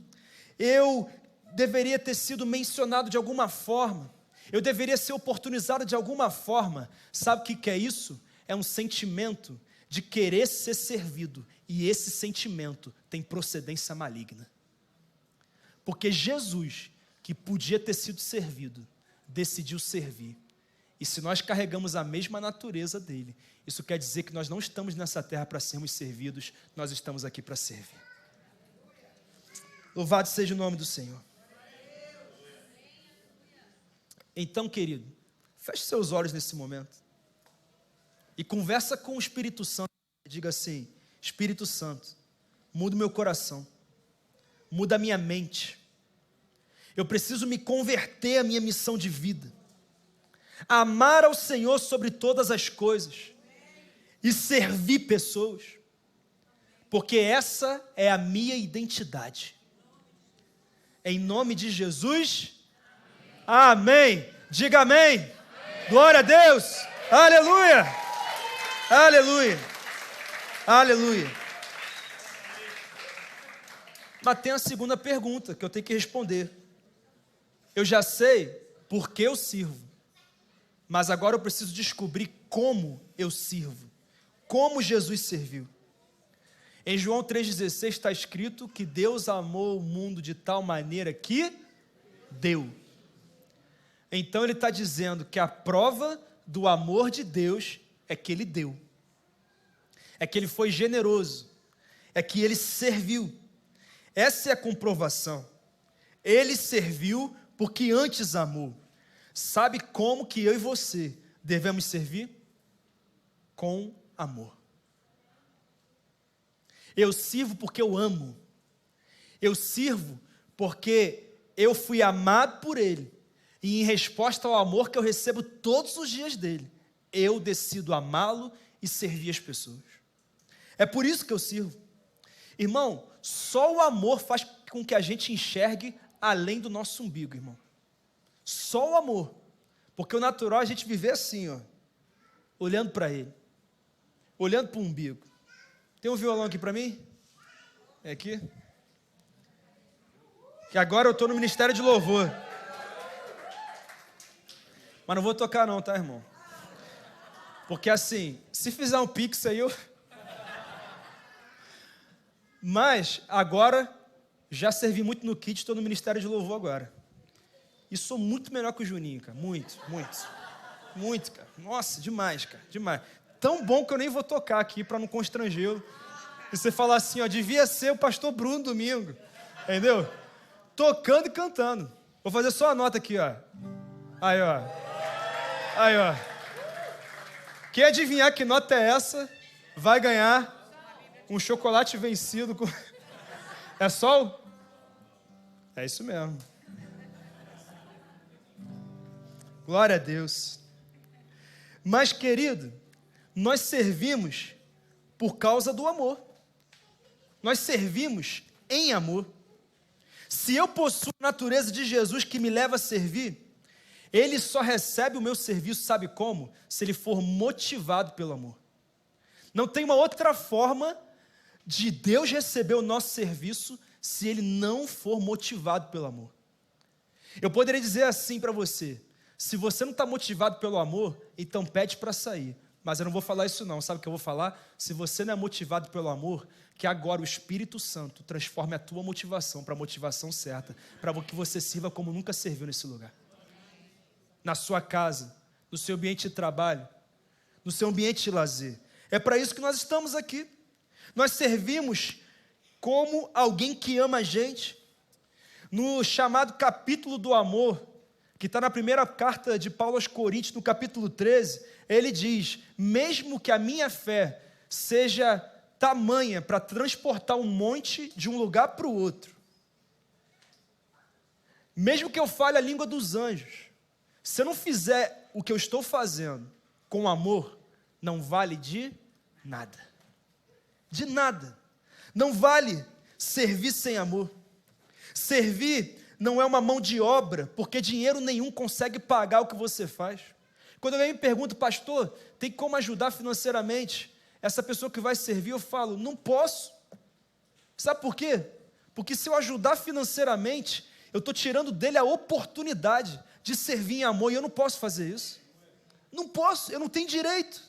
eu deveria ter sido mencionado de alguma forma, eu deveria ser oportunizado de alguma forma. Sabe o que é isso? É um sentimento de querer ser servido, e esse sentimento tem procedência maligna, porque Jesus, que podia ter sido servido, decidiu servir. E se nós carregamos a mesma natureza dele, isso quer dizer que nós não estamos nessa terra para sermos servidos, nós estamos aqui para servir. Louvado seja o nome do Senhor. Então, querido, feche seus olhos nesse momento e conversa com o Espírito Santo. Diga assim: Espírito Santo, muda o meu coração, muda a minha mente. Eu preciso me converter à minha missão de vida. Amar ao Senhor sobre todas as coisas e servir pessoas, porque essa é a minha identidade. Em nome de Jesus, amém. Diga amém. Amém. Glória a Deus. Aleluia. Aleluia. Aleluia. Mas tem a segunda pergunta que eu tenho que responder. Eu já sei por que eu sirvo, mas agora eu preciso descobrir como eu sirvo, como Jesus serviu. Em João 3,16 está escrito que Deus amou o mundo de tal maneira que deu. Então ele está dizendo que a prova do amor de Deus é que ele deu, é que ele foi generoso, é que ele serviu. Essa é a comprovação. Ele serviu porque antes amou. Sabe como que eu e você devemos servir com amor. Eu sirvo porque eu amo. Eu sirvo porque eu fui amado por Ele. E em resposta ao amor que eu recebo todos os dias dEle, eu decido amá-lo e servir as pessoas. É por isso que eu sirvo. Irmão, só o amor faz com que a gente enxergue além do nosso umbigo, irmão. Só o amor. Porque o natural é a gente viver assim, ó, olhando para Ele, olhando para o umbigo. Tem um violão aqui para mim? É aqui? Que agora eu estou no ministério de louvor. Mas não vou tocar não, tá, irmão? Porque assim, se fizer um pix aí, eu... Mas agora, já servi muito no kit, estou no ministério de louvor agora. E sou muito melhor que o Juninho, cara. Muito, muito. Muito, cara. Nossa, demais, cara. Demais. Tão bom que eu nem vou tocar aqui para não constrangê-lo. E você falar assim, ó, devia ser o pastor Bruno domingo. Entendeu? Tocando e cantando. Vou fazer só a nota aqui, ó. Aí, ó. Aí, ó. Quem adivinhar que nota é essa, vai ganhar um chocolate vencido com... É só o... É isso mesmo. Glória a Deus. Mas, querido, nós servimos por causa do amor. Nós servimos em amor. Se eu possuo a natureza de Jesus que me leva a servir, Ele só recebe o meu serviço, sabe como? Se Ele for motivado pelo amor. Não tem uma outra forma de Deus receber o nosso serviço se Ele não for motivado pelo amor. Eu poderia dizer assim para você: se você não está motivado pelo amor, então pede para sair. Mas eu não vou falar isso não, sabe o que eu vou falar? Se você não é motivado pelo amor, que agora o Espírito Santo transforme a tua motivação para a motivação certa, para que você sirva como nunca serviu nesse lugar. Na sua casa, no seu ambiente de trabalho, no seu ambiente de lazer. É para isso que nós estamos aqui. Nós servimos como alguém que ama a gente. No chamado capítulo do amor, que está na primeira carta de Paulo aos Coríntios, no capítulo 13, ele diz: mesmo que a minha fé seja tamanha para transportar um monte de um lugar para o outro, mesmo que eu fale a língua dos anjos, se eu não fizer o que eu estou fazendo com amor, não vale de nada. De nada. Não vale servir sem amor. Servir não é uma mão de obra, porque dinheiro nenhum consegue pagar o que você faz. Quando alguém me pergunta: pastor, tem como ajudar financeiramente essa pessoa que vai servir? Eu falo: não posso. Sabe por quê? Porque se eu ajudar financeiramente, eu estou tirando dele a oportunidade de servir em amor, e eu não posso fazer isso. Não posso, eu não tenho direito.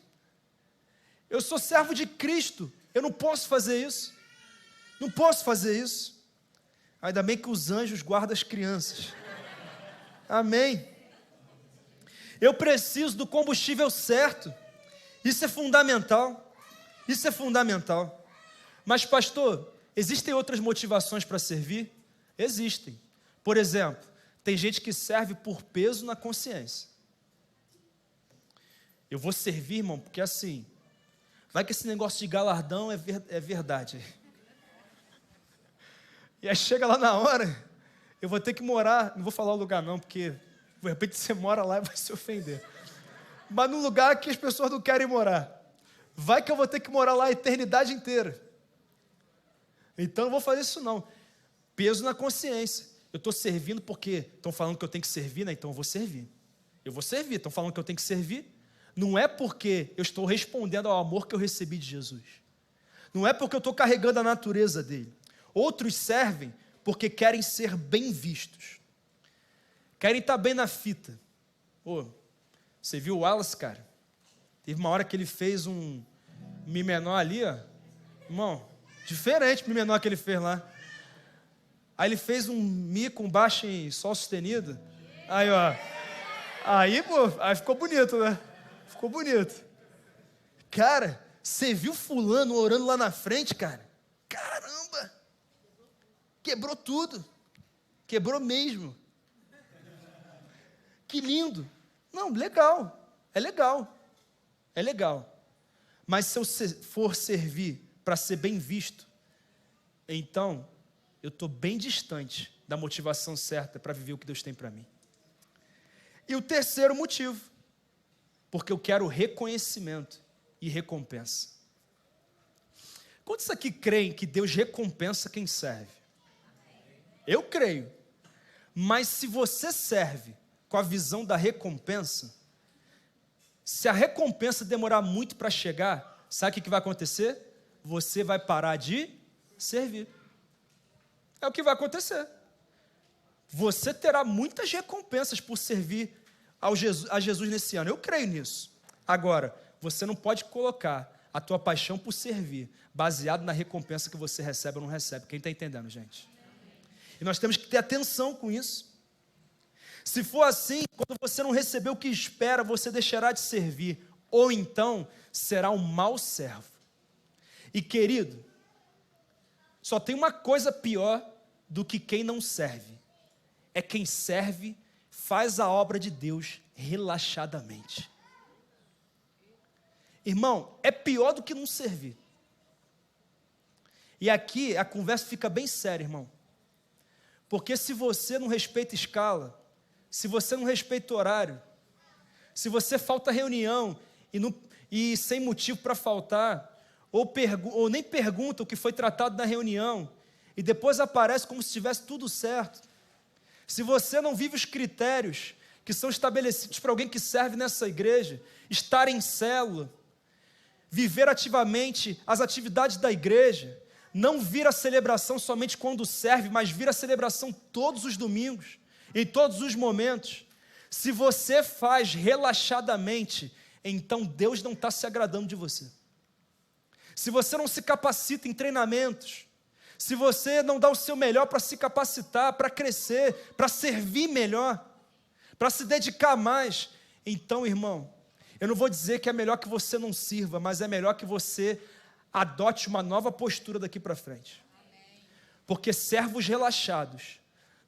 Eu sou servo de Cristo, eu não posso fazer isso. Não posso fazer isso. Ainda bem que os anjos guardam as crianças. Amém. Eu preciso do combustível certo. Isso é fundamental. Isso é fundamental. Mas, pastor, existem outras motivações para servir? Existem. Por exemplo, tem gente que serve por peso na consciência. Eu vou servir, irmão, porque assim, vai que esse negócio de galardão é verdade. E aí chega lá na hora, eu vou ter que morar, não vou falar o lugar não, porque de repente você mora lá e vai se ofender. Mas num lugar que as pessoas não querem morar. Vai que eu vou ter que morar lá a eternidade inteira. Então não vou fazer isso não. Peso na consciência. Eu estou servindo porque estão falando que eu tenho que servir, né? Então eu vou servir. Eu vou servir, estão falando que eu tenho que servir. Não é porque eu estou respondendo ao amor que eu recebi de Jesus. Não é porque eu estou carregando a natureza dele. Outros servem porque querem ser bem vistos. Querem estar bem na fita. Pô, você viu o Wallace, cara? Teve uma hora que ele fez um Mi menor ali, ó. Irmão, diferente o Mi menor que ele fez lá. Aí ele fez um Mi com baixo em Sol sustenido. Aí, ó. Aí, pô, aí ficou bonito, né? Ficou bonito. Cara, você viu fulano orando lá na frente, cara? Caramba! Quebrou tudo. Quebrou mesmo. Que lindo. Não, legal. É legal. É legal. Mas se eu for servir para ser bem visto, então eu estou bem distante da motivação certa para viver o que Deus tem para mim. E o terceiro motivo, porque eu quero reconhecimento e recompensa. Quantos aqui creem que Deus recompensa quem serve? Eu creio. Mas se você serve com a visão da recompensa, se a recompensa demorar muito para chegar, sabe o que vai acontecer? Você vai parar de servir. É o que vai acontecer. Você terá muitas recompensas por servir a Jesus nesse ano. Eu creio nisso. Agora, você não pode colocar a tua paixão por servir baseado na recompensa que você recebe ou não recebe. Quem está entendendo, gente? E nós temos que ter atenção com isso. Se for assim, quando você não receber o que espera, você deixará de servir, ou então será um mau servo. E querido, só tem uma coisa pior do que quem não serve. É quem serve, faz a obra de Deus relaxadamente. Irmão, é pior do que não servir. E aqui a conversa fica bem séria, irmão. Porque se você não respeita escala, se você não respeita horário, se você falta reunião e sem motivo para faltar, ou nem pergunta o que foi tratado na reunião, e depois aparece como se tivesse tudo certo, se você não vive os critérios que são estabelecidos para alguém que serve nessa igreja, estar em célula, viver ativamente as atividades da igreja, não vir a celebração somente quando serve, mas vir a celebração todos os domingos, em todos os momentos. Se você faz relaxadamente, então Deus não está se agradando de você. Se você não se capacita em treinamentos, se você não dá o seu melhor para se capacitar, para crescer, para servir melhor, para se dedicar mais, então, irmão, eu não vou dizer que é melhor que você não sirva, mas é melhor que você adote uma nova postura daqui para frente. Porque servos relaxados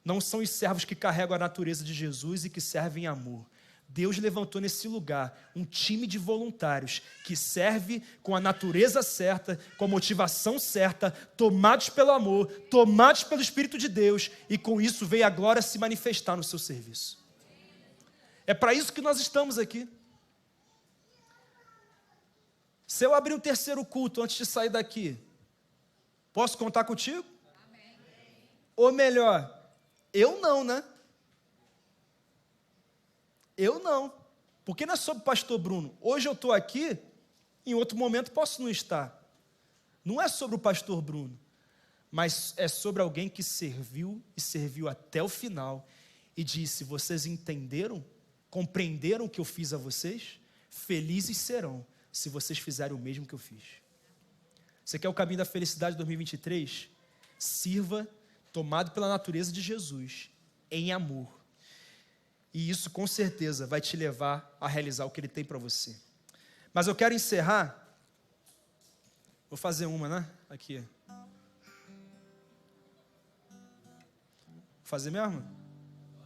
não são os servos que carregam a natureza de Jesus e que servem em amor. Deus levantou nesse lugar um time de voluntários que serve com a natureza certa, com a motivação certa, tomados pelo amor, tomados pelo Espírito de Deus, e com isso veio a glória se manifestar no seu serviço. É para isso que nós estamos aqui. Se eu abrir um terceiro culto antes de sair daqui, posso contar contigo? Amém. Ou melhor, eu não, né? Eu não. Porque não é sobre o pastor Bruno. Hoje eu estou aqui, em outro momento posso não estar. Não é sobre o pastor Bruno, mas é sobre alguém que serviu e serviu até o final e disse: vocês entenderam, compreenderam o que eu fiz a vocês? Felizes serão se vocês fizerem o mesmo que eu fiz. Você quer o caminho da felicidade 2023? Sirva, tomado pela natureza de Jesus, em amor. E isso, com certeza, vai te levar a realizar o que Ele tem para você. Mas eu quero encerrar. Vou fazer uma, né? Aqui. Vou fazer mesmo?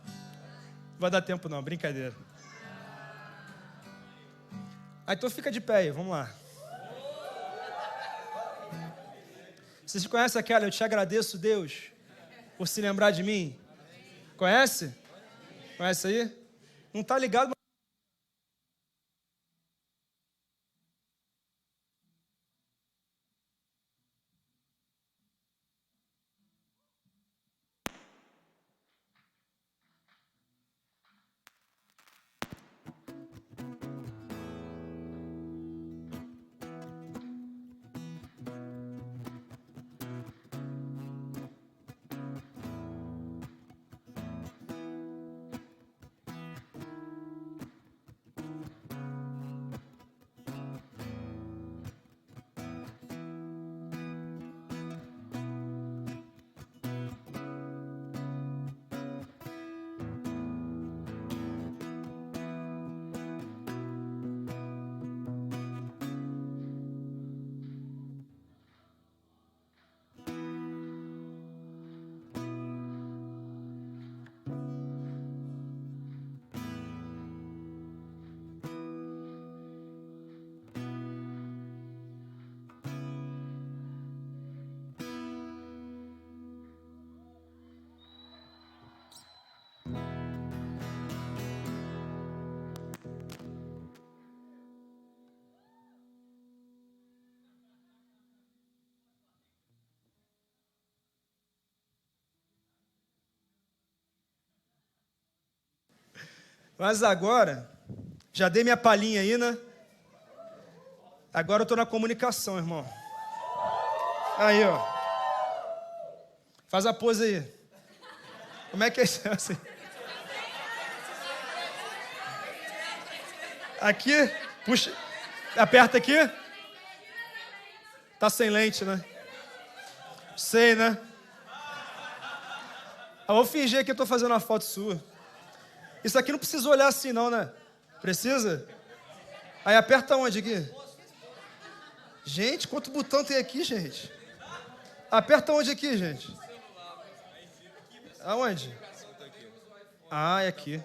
Não vai dar tempo não, brincadeira. Então fica de pé aí, vamos lá. Vocês conhecem aquela, eu te agradeço, Deus, por se lembrar de mim? Conhece? Conhece aí? Não está ligado, mas... Mas agora, já dei minha palhinha aí, né? Agora eu tô na comunicação, irmão. Aí, ó. Faz a pose aí. Como é que é isso? Assim. Aqui, puxa, aperta aqui. Tá sem lente, né? Sei, né? Eu vou fingir que eu tô fazendo uma foto sua. Isso aqui não precisa olhar assim não, né? Precisa? Aí aperta onde aqui? Gente, quanto botão tem aqui, gente? Aperta onde aqui, gente? Aonde? Ah, é aqui.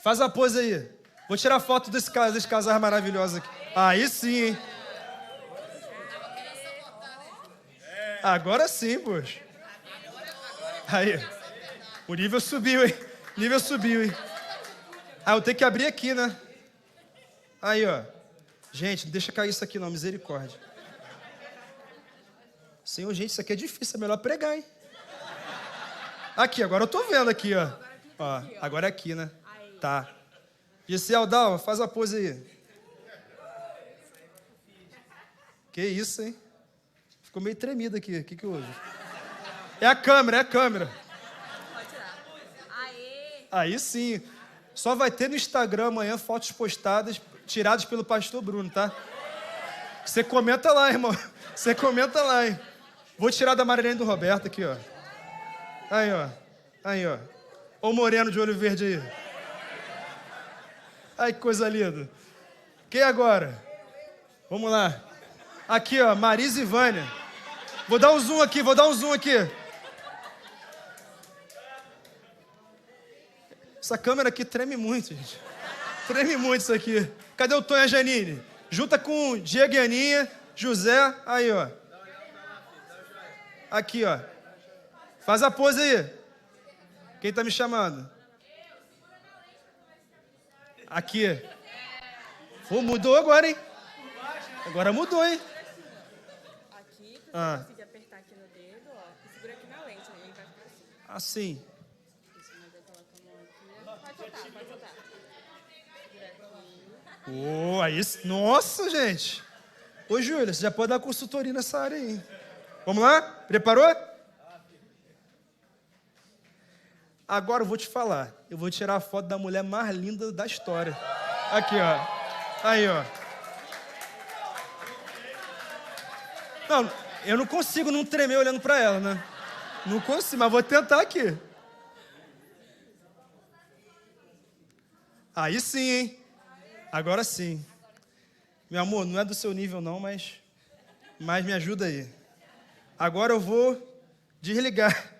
Faz a pose aí. Vou tirar foto desse casal maravilhoso aqui. Aí sim, hein? Agora sim, poxa. Aí. O nível subiu, hein? O nível subiu, hein? Ah, eu tenho que abrir aqui, né? Aí, ó. Gente, não deixa cair isso aqui não, misericórdia. Senhor, gente, isso aqui é difícil, é melhor pregar, hein? Aqui, agora eu tô vendo aqui, ó. Ó, agora é aqui, né? Tá. Gisele, Dalva, faz a pose aí. Que isso, hein? Ficou meio tremido aqui. O que houve? É a câmera, é a câmera. Pode tirar. Aê! Aí sim. Só vai ter no Instagram amanhã fotos postadas, tiradas pelo pastor Bruno, tá? Você comenta lá, irmão. Você comenta lá, hein? Vou tirar da Marilene e do Roberto aqui, ó. Aí, ó. Aí, ó. Ó o moreno de olho verde aí. Ai, que coisa linda. Quem agora? Vamos lá. Aqui, ó. Marisa e Vânia. Vou dar um zoom aqui, Essa câmera aqui treme muito, gente. Treme muito isso aqui. Cadê o Tonho e a Janine? Junta com o Diego e a Aninha, José. Aí, ó. Aqui, ó. Faz a pose aí. Quem tá me chamando? Aqui. Pô, mudou agora, hein? Agora mudou, hein? Aqui, você Ah. consegue apertar aqui no dedo, ó. E segura aqui na lente, aí vai ficar assim. Assim. Isso, mas aí coloca a mão aqui. Pode soltar. Segura aqui. Ô, aí... Nossa, gente. Ô, Júlia, você já pode dar consultoria nessa área aí, hein? Vamos lá? Preparou? Agora eu vou te falar. Eu vou tirar a foto da mulher mais linda da história. Aqui, ó. Aí, ó. Não, eu não consigo não tremer olhando pra ela, né? Não consigo, mas vou tentar aqui. Aí sim, hein? Agora sim. Meu amor, não é do seu nível não, mas me ajuda aí. Agora eu vou desligar.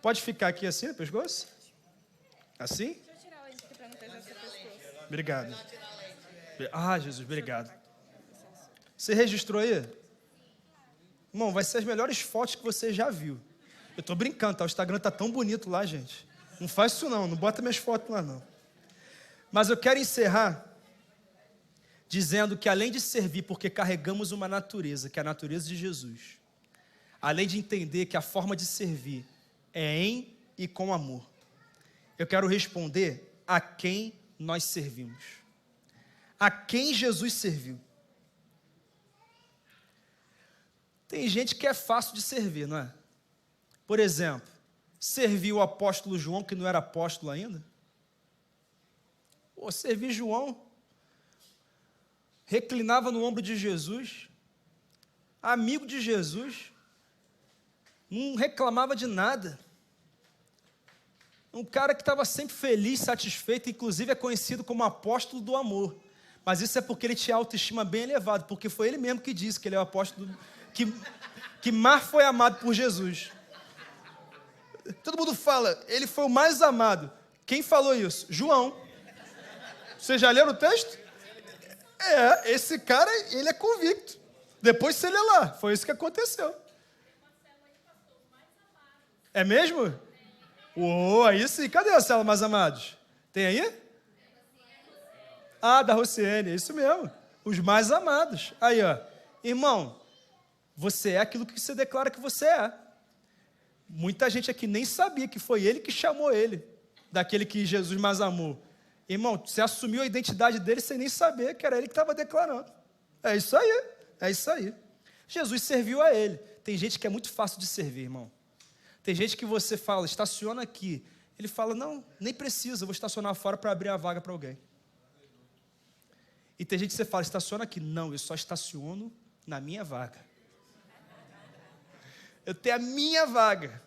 Pode ficar aqui assim no pescoço? Assim? Deixa eu tirar a lente aqui pra não pesar seu pescoço. Obrigado. Ah, Jesus, obrigado. Você registrou aí? Irmão, vai ser as melhores fotos que você já viu. Eu tô brincando, tá? O Instagram tá tão bonito lá, gente. Não faz isso não bota minhas fotos lá não. Mas eu quero encerrar dizendo que além de servir, porque carregamos uma natureza, que é a natureza de Jesus, além de entender que a forma de servir é em e com amor, eu quero responder a quem nós servimos. A quem Jesus serviu. Tem gente que é fácil de servir, não é? Por exemplo, serviu o apóstolo João, que não era apóstolo ainda. Pô, servir João, reclinava no ombro de Jesus, amigo de Jesus, não reclamava de nada. Um cara que estava sempre feliz, satisfeito, inclusive é conhecido como apóstolo do amor. Mas isso é porque ele tinha autoestima bem elevada, porque foi ele mesmo que disse que ele é o apóstolo que mais foi amado por Jesus. Todo mundo fala, ele foi o mais amado. Quem falou isso? João. Vocês já leram o texto? É, esse cara, ele é convicto. Depois você lê lá, foi isso que aconteceu. É mesmo? Uou, aí sim. Cadê a célula mais amados? Tem aí? Ah, da Rociene, é isso mesmo. Os mais amados. Aí, ó. Irmão, você é aquilo que você declara que você é. Muita gente aqui nem sabia que foi ele que chamou ele. daquele que Jesus mais amou. Irmão, você assumiu a identidade dele sem nem saber que era ele que estava declarando. É isso aí, é isso aí. Jesus serviu a ele. Tem gente que é muito fácil de servir, irmão. Tem gente que você fala, estaciona aqui. Ele fala, não, nem precisa, eu vou estacionar fora para abrir a vaga para alguém. E tem gente que você fala, estaciona aqui. Não, eu só estaciono na minha vaga. Eu tenho a minha vaga.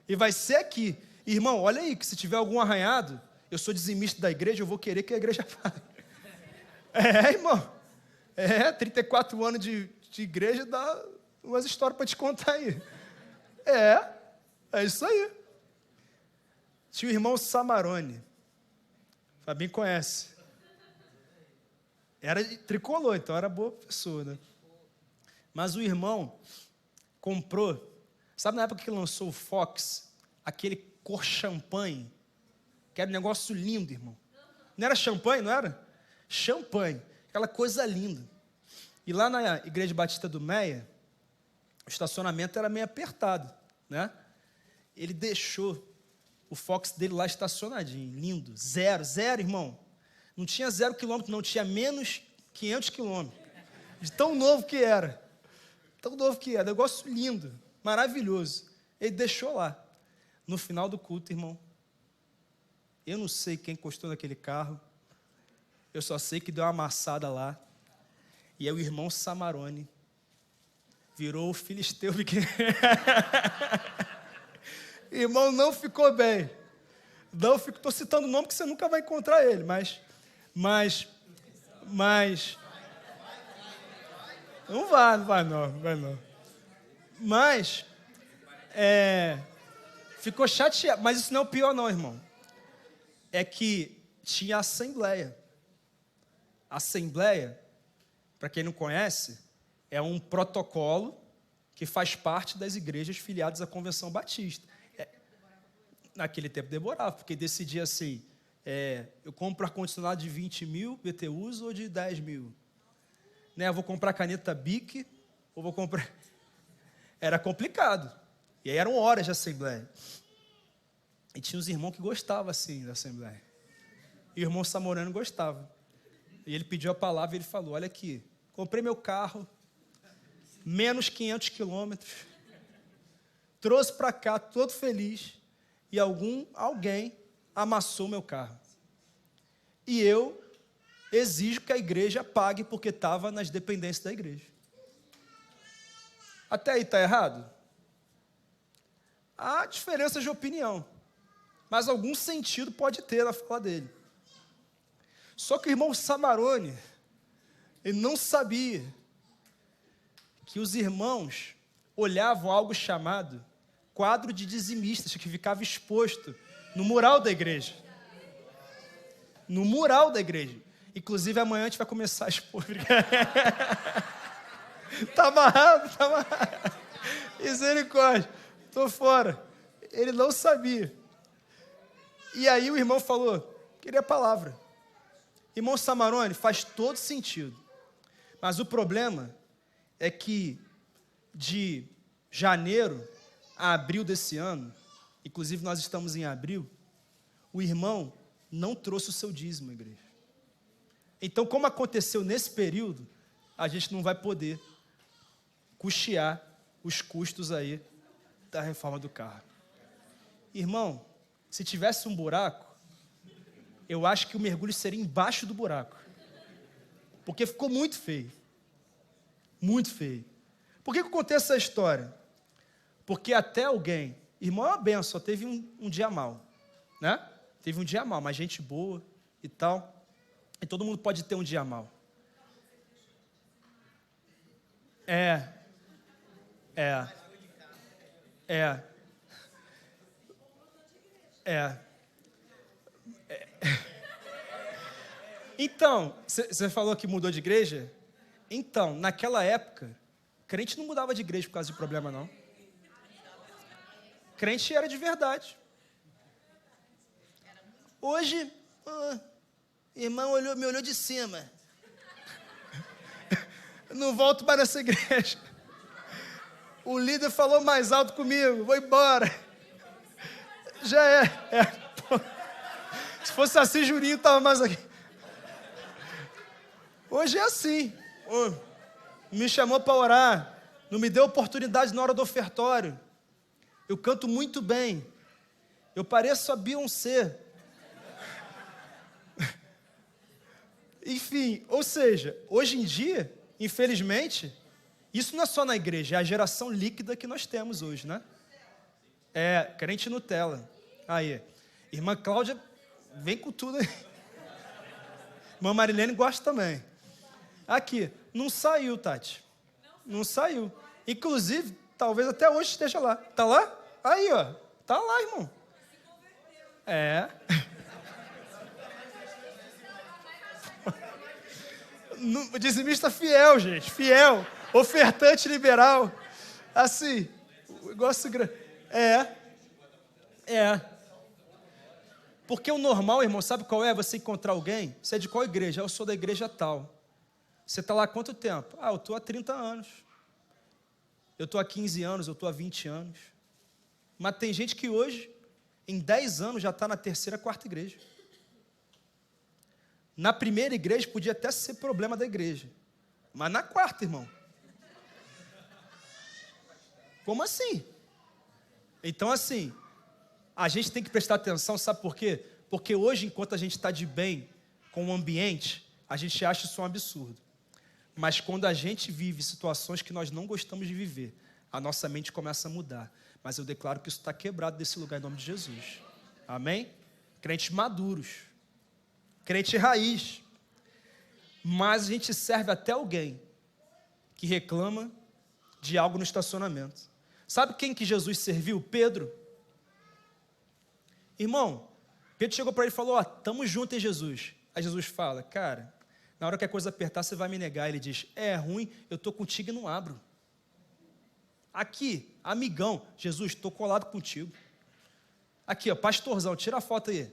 E vai ser aqui. Irmão, olha aí, que se tiver algum arranhado, eu sou dizimista da igreja, eu vou querer que a igreja pague. Irmão. 34 anos de igreja dá umas histórias para te contar aí. É isso aí. Tinha o irmão Samarone. Fabinho conhece. Era tricolor, então era boa pessoa, né? Mas o irmão comprou, sabe na época que lançou o Fox, aquele cor champanhe, que era um negócio lindo, irmão. Não era champanhe, não era? Champanhe, aquela coisa linda. E lá na Igreja Batista do Meia, o estacionamento era meio apertado, né? Ele deixou o Fox dele lá estacionadinho, lindo, zero, irmão. Não tinha 0 quilômetro, não, tinha menos 500 quilômetros. De tão novo que era. Tão novo que era, negócio lindo, maravilhoso. Ele deixou lá. No final do culto, irmão, eu não sei quem encostou naquele carro, eu só sei que deu uma amassada lá. E aí o irmão Samarone virou o filisteu. Irmão, não ficou bem. Não fico, estou citando o nome que você nunca vai encontrar ele, mas não vai não. Mas ficou chateado, mas isso não é o pior não, irmão. É que tinha assembleia. Assembleia, para quem não conhece, é um protocolo que faz parte das igrejas filiadas à Convenção Batista. Naquele tempo demorava, porque decidia assim, eu compro ar-condicionado de 20 mil BTUs ou de 10 mil? Né, eu vou comprar caneta Bic ou vou comprar... Era complicado. E aí eram horas de assembleia. E tinha uns irmãos que gostavam assim da assembleia. E o irmão Samorano gostava. E ele pediu a palavra e ele falou, olha aqui, comprei meu carro, menos 500 quilômetros, trouxe para cá todo feliz, e alguém amassou meu carro. E eu exijo que a igreja pague porque estava nas dependências da igreja. Até aí está errado? Há diferenças de opinião, mas algum sentido pode ter na fala dele. Só que o irmão Samarone, ele não sabia que os irmãos olhavam algo chamado quadro de dizimistas, que ficava exposto no mural da igreja. No mural da igreja. Inclusive, amanhã a gente vai começar a expor. Está amarrado. Misericórdia. Estou fora. Ele não sabia. E aí o irmão falou, queria a palavra. Irmão Samarone, faz todo sentido. Mas o problema é que de janeiro a abril desse ano, inclusive nós estamos em abril, o irmão não trouxe o seu dízimo à igreja. Então, como aconteceu nesse período, a gente não vai poder custear os custos aí da reforma do carro. Irmão, se tivesse um buraco, eu acho que o mergulho seria embaixo do buraco. Porque ficou muito feio. Muito feio. Por que eu contei essa história? Porque até alguém... Irmão é uma benção, só teve um dia mal. Né? Teve um dia mal, mas gente boa e tal. E todo mundo pode ter um dia mal. Então, você falou que mudou de igreja? Então, naquela época, crente não mudava de igreja por causa de problema, não. Crente era de verdade. Hoje, irmão me olhou de cima. Não volto para essa igreja. O líder falou mais alto comigo, vou embora. Já é. Se fosse assim, Juninho estava mais aqui. Hoje é assim. Me chamou para orar. Não me deu oportunidade na hora do ofertório. Eu canto muito bem. Eu pareço a Beyoncé. Enfim, ou seja, hoje em dia, infelizmente, isso não é só na igreja, é a geração líquida que nós temos hoje, né? É, crente Nutella. Aí, irmã Cláudia, vem com tudo aí. Irmã Marilene gosta também. Aqui, não saiu, Tati. Não saiu. Inclusive, talvez até hoje esteja lá. Tá lá? Aí, ó. Tá lá, irmão. É. Dizimista fiel, gente. Fiel. Ofertante liberal. Assim. Negócio grande. É. Porque o normal, irmão, sabe qual é? Você encontrar alguém. Você é de qual igreja? Eu sou da igreja tal. Você está lá há quanto tempo? Eu estou há 30 anos. Eu estou há 15 anos, eu estou há 20 anos. Mas tem gente que hoje, em 10 anos, já está na terceira, quarta igreja. Na primeira igreja podia até ser problema da igreja. Mas na quarta, irmão. Como assim? Então, assim, a gente tem que prestar atenção, sabe por quê? Porque hoje, enquanto a gente está de bem com o ambiente, a gente acha isso um absurdo. Mas quando a gente vive situações que nós não gostamos de viver, a nossa mente começa a mudar. Mas eu declaro que isso está quebrado desse lugar em nome de Jesus. Amém? Crentes maduros. Crente raiz. Mas a gente serve até alguém que reclama de algo no estacionamento. Sabe quem que Jesus serviu? Pedro. Irmão, Pedro chegou para ele e falou, estamos juntos em Jesus. Aí Jesus fala, cara, na hora que a coisa apertar, você vai me negar. Ele diz, é ruim, eu estou contigo e não abro. Aqui, amigão, Jesus, estou colado contigo. Aqui, ó, pastorzão, tira a foto aí.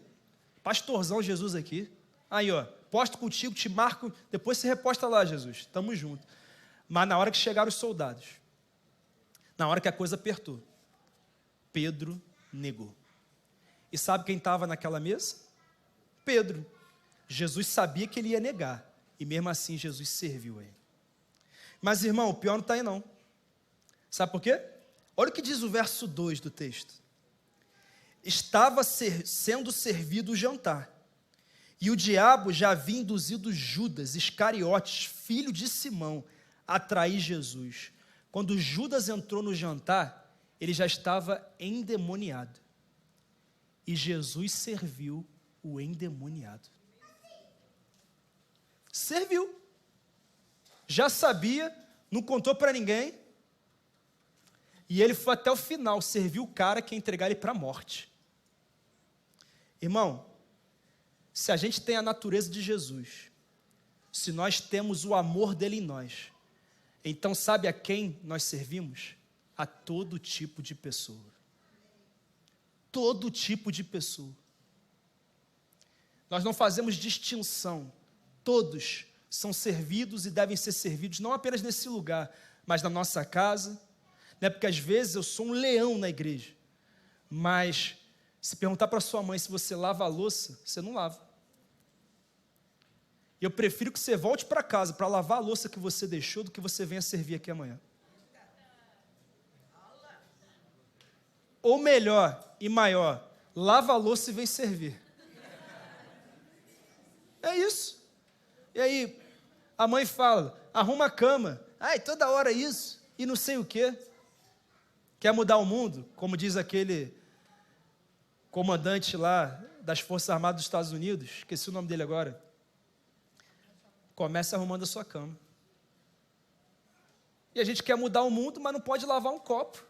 Pastorzão, Jesus aqui. Aí, ó, posto contigo, te marco, depois você reposta lá, Jesus. Estamos juntos. Mas na hora que chegaram os soldados, na hora que a coisa apertou, Pedro negou. E sabe quem estava naquela mesa? Pedro. Jesus sabia que ele ia negar. E mesmo assim, Jesus serviu a ele. Mas, irmão, o pior não está aí, não. Sabe por quê? Olha o que diz o verso 2 do texto. Estava sendo servido o jantar. E o diabo já havia induzido Judas Iscariotes, filho de Simão, a trair Jesus. Quando Judas entrou no jantar, ele já estava endemoniado. E Jesus serviu o endemoniado. Serviu. Já sabia, não contou para ninguém. E ele foi até o final, serviu o cara que ia entregar ele para a morte. Irmão, se a gente tem a natureza de Jesus, se nós temos o amor dele em nós, então sabe a quem nós servimos? A todo tipo de pessoa. Todo tipo de pessoa. Nós não fazemos distinção. Todos são servidos e devem ser servidos, não apenas nesse lugar, mas na nossa casa, né? Porque às vezes eu sou um leão na igreja, mas se perguntar para sua mãe se você lava a louça, você não lava. E eu prefiro que você volte para casa para lavar a louça que você deixou do que você venha servir aqui amanhã. Ou melhor e maior, lava a louça e vem servir. É isso. E aí, a mãe fala, arruma a cama. Ai, toda hora isso, e não sei o quê. Quer mudar o mundo? Como diz aquele comandante lá das Forças Armadas dos Estados Unidos, esqueci o nome dele agora. Comece arrumando a sua cama. E a gente quer mudar o mundo, mas não pode lavar um copo.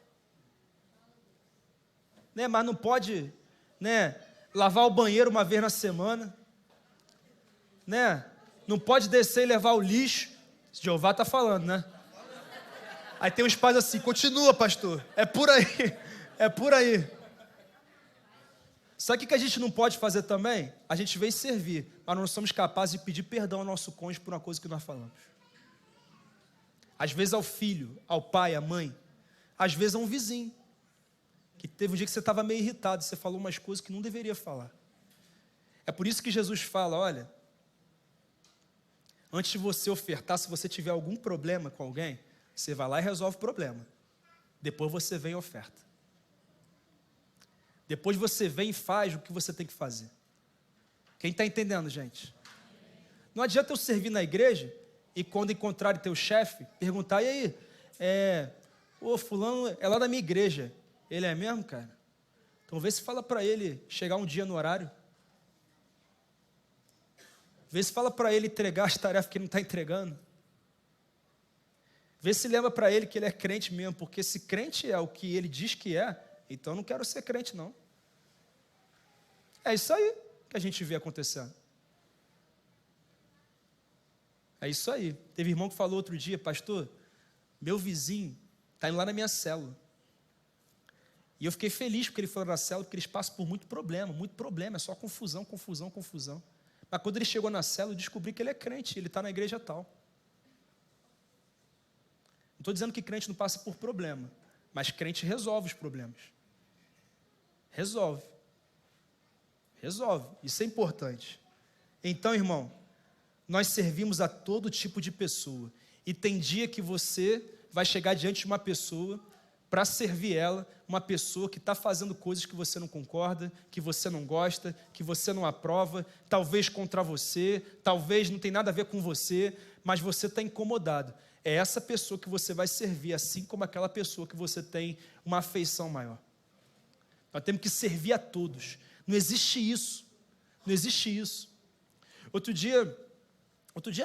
Né? Mas não pode, né, lavar o banheiro uma vez na semana. Né? Não pode descer e levar o lixo. Jeová está falando, né? Aí tem uns pais assim, continua, pastor. É por aí. É por aí. Sabe o que a gente não pode fazer também? A gente vem servir, mas não somos capazes de pedir perdão ao nosso cônjuge por uma coisa que nós falamos. Às vezes ao filho, ao pai, à mãe. Às vezes a um vizinho. Que teve um dia que você estava meio irritado, você falou umas coisas que não deveria falar. É por isso que Jesus fala, olha, antes de você ofertar, se você tiver algum problema com alguém, você vai lá e resolve o problema. Depois você vem e oferta. Depois você vem e faz o que você tem que fazer. Quem está entendendo, gente? Não adianta eu servir na igreja e quando encontrarem teu chefe, perguntar, e aí, fulano é lá da minha igreja. Ele é mesmo, cara? Então vê se fala para ele chegar um dia no horário. Vê se fala para ele entregar as tarefas que ele não está entregando. Vê se lembra para ele que ele é crente mesmo, porque se crente é o que ele diz que é, então eu não quero ser crente, não. É isso aí que a gente vê acontecendo. É isso aí. Teve irmão que falou outro dia, pastor, meu vizinho está indo lá na minha célula. E eu fiquei feliz porque ele foi na célula, porque eles passam por muito problema, é só confusão. Mas quando ele chegou na célula, eu descobri que ele é crente, ele está na igreja tal. Não estou dizendo que crente não passa por problema, mas crente resolve os problemas. Resolve. Isso é importante. Então, irmão, nós servimos a todo tipo de pessoa. E tem dia que você vai chegar diante de uma pessoa para servir ela, uma pessoa que está fazendo coisas que você não concorda, que você não gosta, que você não aprova, talvez contra você, talvez não tem nada a ver com você, mas você está incomodado. É essa pessoa que você vai servir, assim como aquela pessoa que você tem uma afeição maior. Nós temos que servir a todos. Não existe isso. Outro dia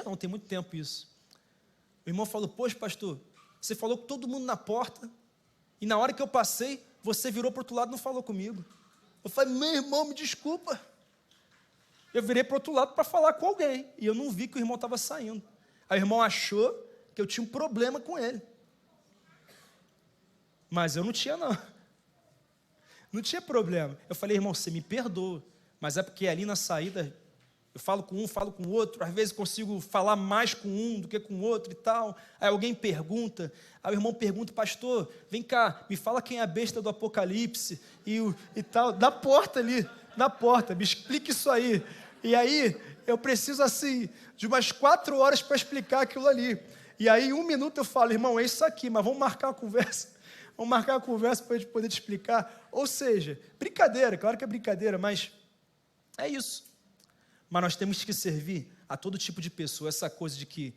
não, tem muito tempo isso. O irmão falou, poxa, pastor, você falou com todo mundo na porta, e na hora que eu passei, você virou para o outro lado e não falou comigo. Eu falei, meu irmão, me desculpa. Eu virei para o outro lado para falar com alguém, e eu não vi que o irmão estava saindo. Aí o irmão achou que eu tinha um problema com ele. Mas eu não tinha, não. Não tinha problema. Eu falei, irmão, você me perdoa, mas é porque ali na saída, eu falo com um, falo com o outro, às vezes consigo falar mais com um do que com o outro e tal. Aí alguém pergunta, aí o irmão pergunta, pastor, vem cá, me fala quem é a besta do Apocalipse e tal, na porta, me explica isso aí. E aí, eu preciso assim, de umas 4 horas para explicar aquilo ali. E aí, em 1 minuto eu falo, irmão, é isso aqui, mas vamos marcar uma conversa. Vamos marcar uma conversa para a gente poder te explicar. Ou seja, brincadeira, claro que é brincadeira, mas é isso. Mas nós temos que servir a todo tipo de pessoa. Essa coisa de que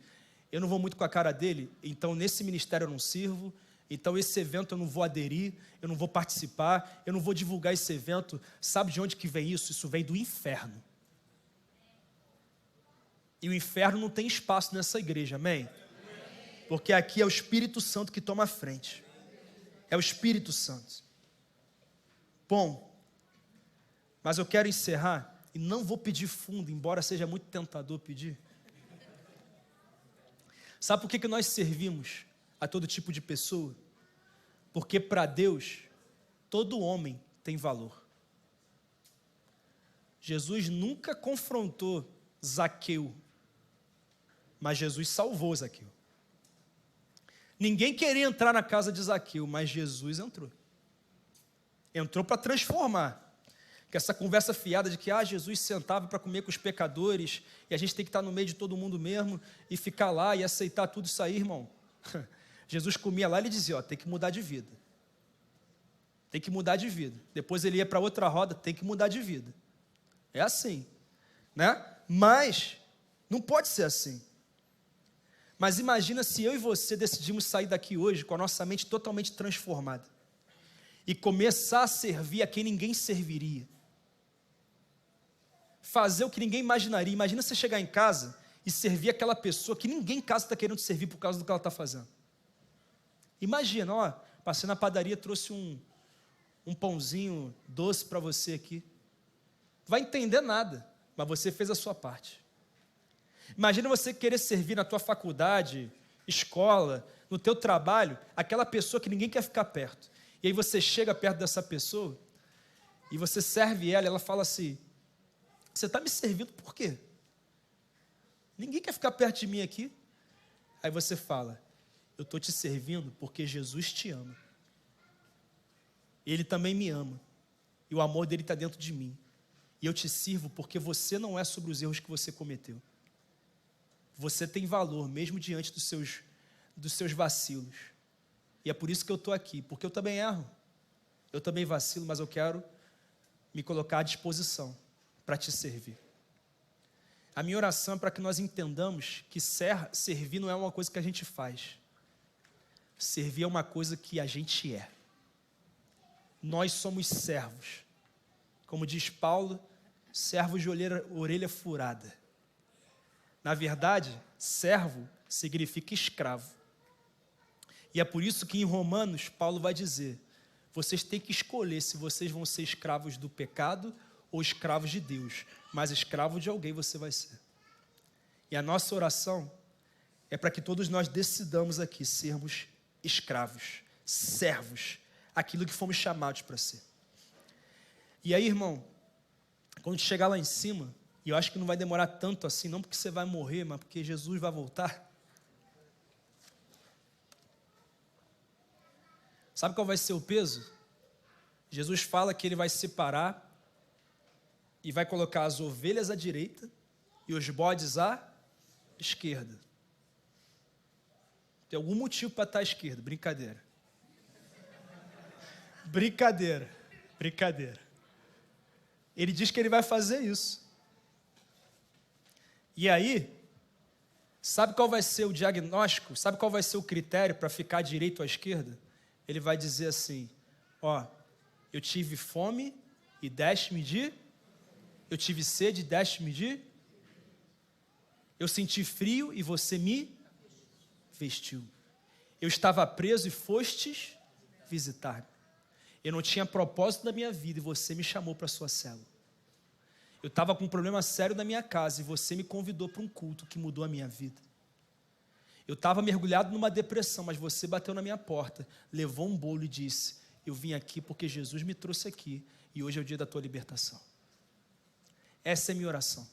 eu não vou muito com a cara dele, então nesse ministério eu não sirvo, então esse evento eu não vou aderir, eu não vou participar, eu não vou divulgar esse evento. Sabe de onde que vem isso? Isso vem do inferno. E o inferno não tem espaço nessa igreja, amém? Porque aqui é o Espírito Santo que toma a frente. É o Espírito Santo. Bom, mas eu quero encerrar e não vou pedir fundo, embora seja muito tentador pedir. Sabe por que nós servimos a todo tipo de pessoa? Porque para Deus, todo homem tem valor. Jesus nunca confrontou Zaqueu, mas Jesus salvou Zaqueu. Ninguém queria entrar na casa de Zaqueu, mas Jesus entrou. Entrou para transformar. Que essa conversa fiada de que Jesus sentava para comer com os pecadores e a gente tem que estar no meio de todo mundo mesmo e ficar lá e aceitar tudo isso aí, irmão. Jesus comia lá e ele dizia, tem que mudar de vida. Tem que mudar de vida. Depois ele ia para outra roda, tem que mudar de vida. É assim, né? Mas não pode ser assim. Mas imagina se eu e você decidimos sair daqui hoje com a nossa mente totalmente transformada e começar a servir a quem ninguém serviria. Fazer o que ninguém imaginaria. Imagina você chegar em casa e servir aquela pessoa que ninguém em casa está querendo servir por causa do que ela está fazendo. Imagina, passei na padaria, trouxe um pãozinho doce para você aqui. Não vai entender nada, mas você fez a sua parte. Imagina você querer servir na tua faculdade, escola, no teu trabalho, aquela pessoa que ninguém quer ficar perto. E aí você chega perto dessa pessoa e você serve ela e ela fala assim, você está me servindo por quê? Ninguém quer ficar perto de mim aqui. Aí você fala, eu estou te servindo porque Jesus te ama. Ele também me ama. E o amor dele está dentro de mim. E eu te sirvo porque você não é sobre os erros que você cometeu. Você tem valor, mesmo diante dos seus vacilos. E é por isso que eu estou aqui, porque eu também erro. Eu também vacilo, mas eu quero me colocar à disposição para te servir. A minha oração é para que nós entendamos que servir não é uma coisa que a gente faz. Servir é uma coisa que a gente é. Nós somos servos. Como diz Paulo, servos de orelha furada. Na verdade, servo significa escravo. E é por isso que em Romanos, Paulo vai dizer, vocês têm que escolher se vocês vão ser escravos do pecado ou escravos de Deus. Mas escravo de alguém você vai ser. E a nossa oração é para que todos nós decidamos aqui sermos escravos, servos, aquilo que fomos chamados para ser. E aí, irmão, quando chegar lá em cima, e eu acho que não vai demorar tanto assim, não porque você vai morrer, mas porque Jesus vai voltar. Sabe qual vai ser o peso? Jesus fala que ele vai separar e vai colocar as ovelhas à direita e os bodes à esquerda. Tem algum motivo para estar à esquerda? Brincadeira. Brincadeira. Ele diz que ele vai fazer isso. E aí, sabe qual vai ser o diagnóstico? Sabe qual vai ser o critério para ficar à direita ou à esquerda? Ele vai dizer assim, ó, eu tive fome e deste-me de... Eu tive sede e deste-me de... Eu senti frio e você me vestiu. Eu estava preso e fostes visitar-me. Eu não tinha propósito na minha vida e você me chamou para a sua célula. Eu estava com um problema sério na minha casa e você me convidou para um culto que mudou a minha vida. Eu estava mergulhado numa depressão, mas você bateu na minha porta, levou um bolo e disse, eu vim aqui porque Jesus me trouxe aqui e hoje é o dia da tua libertação. Essa é a minha oração.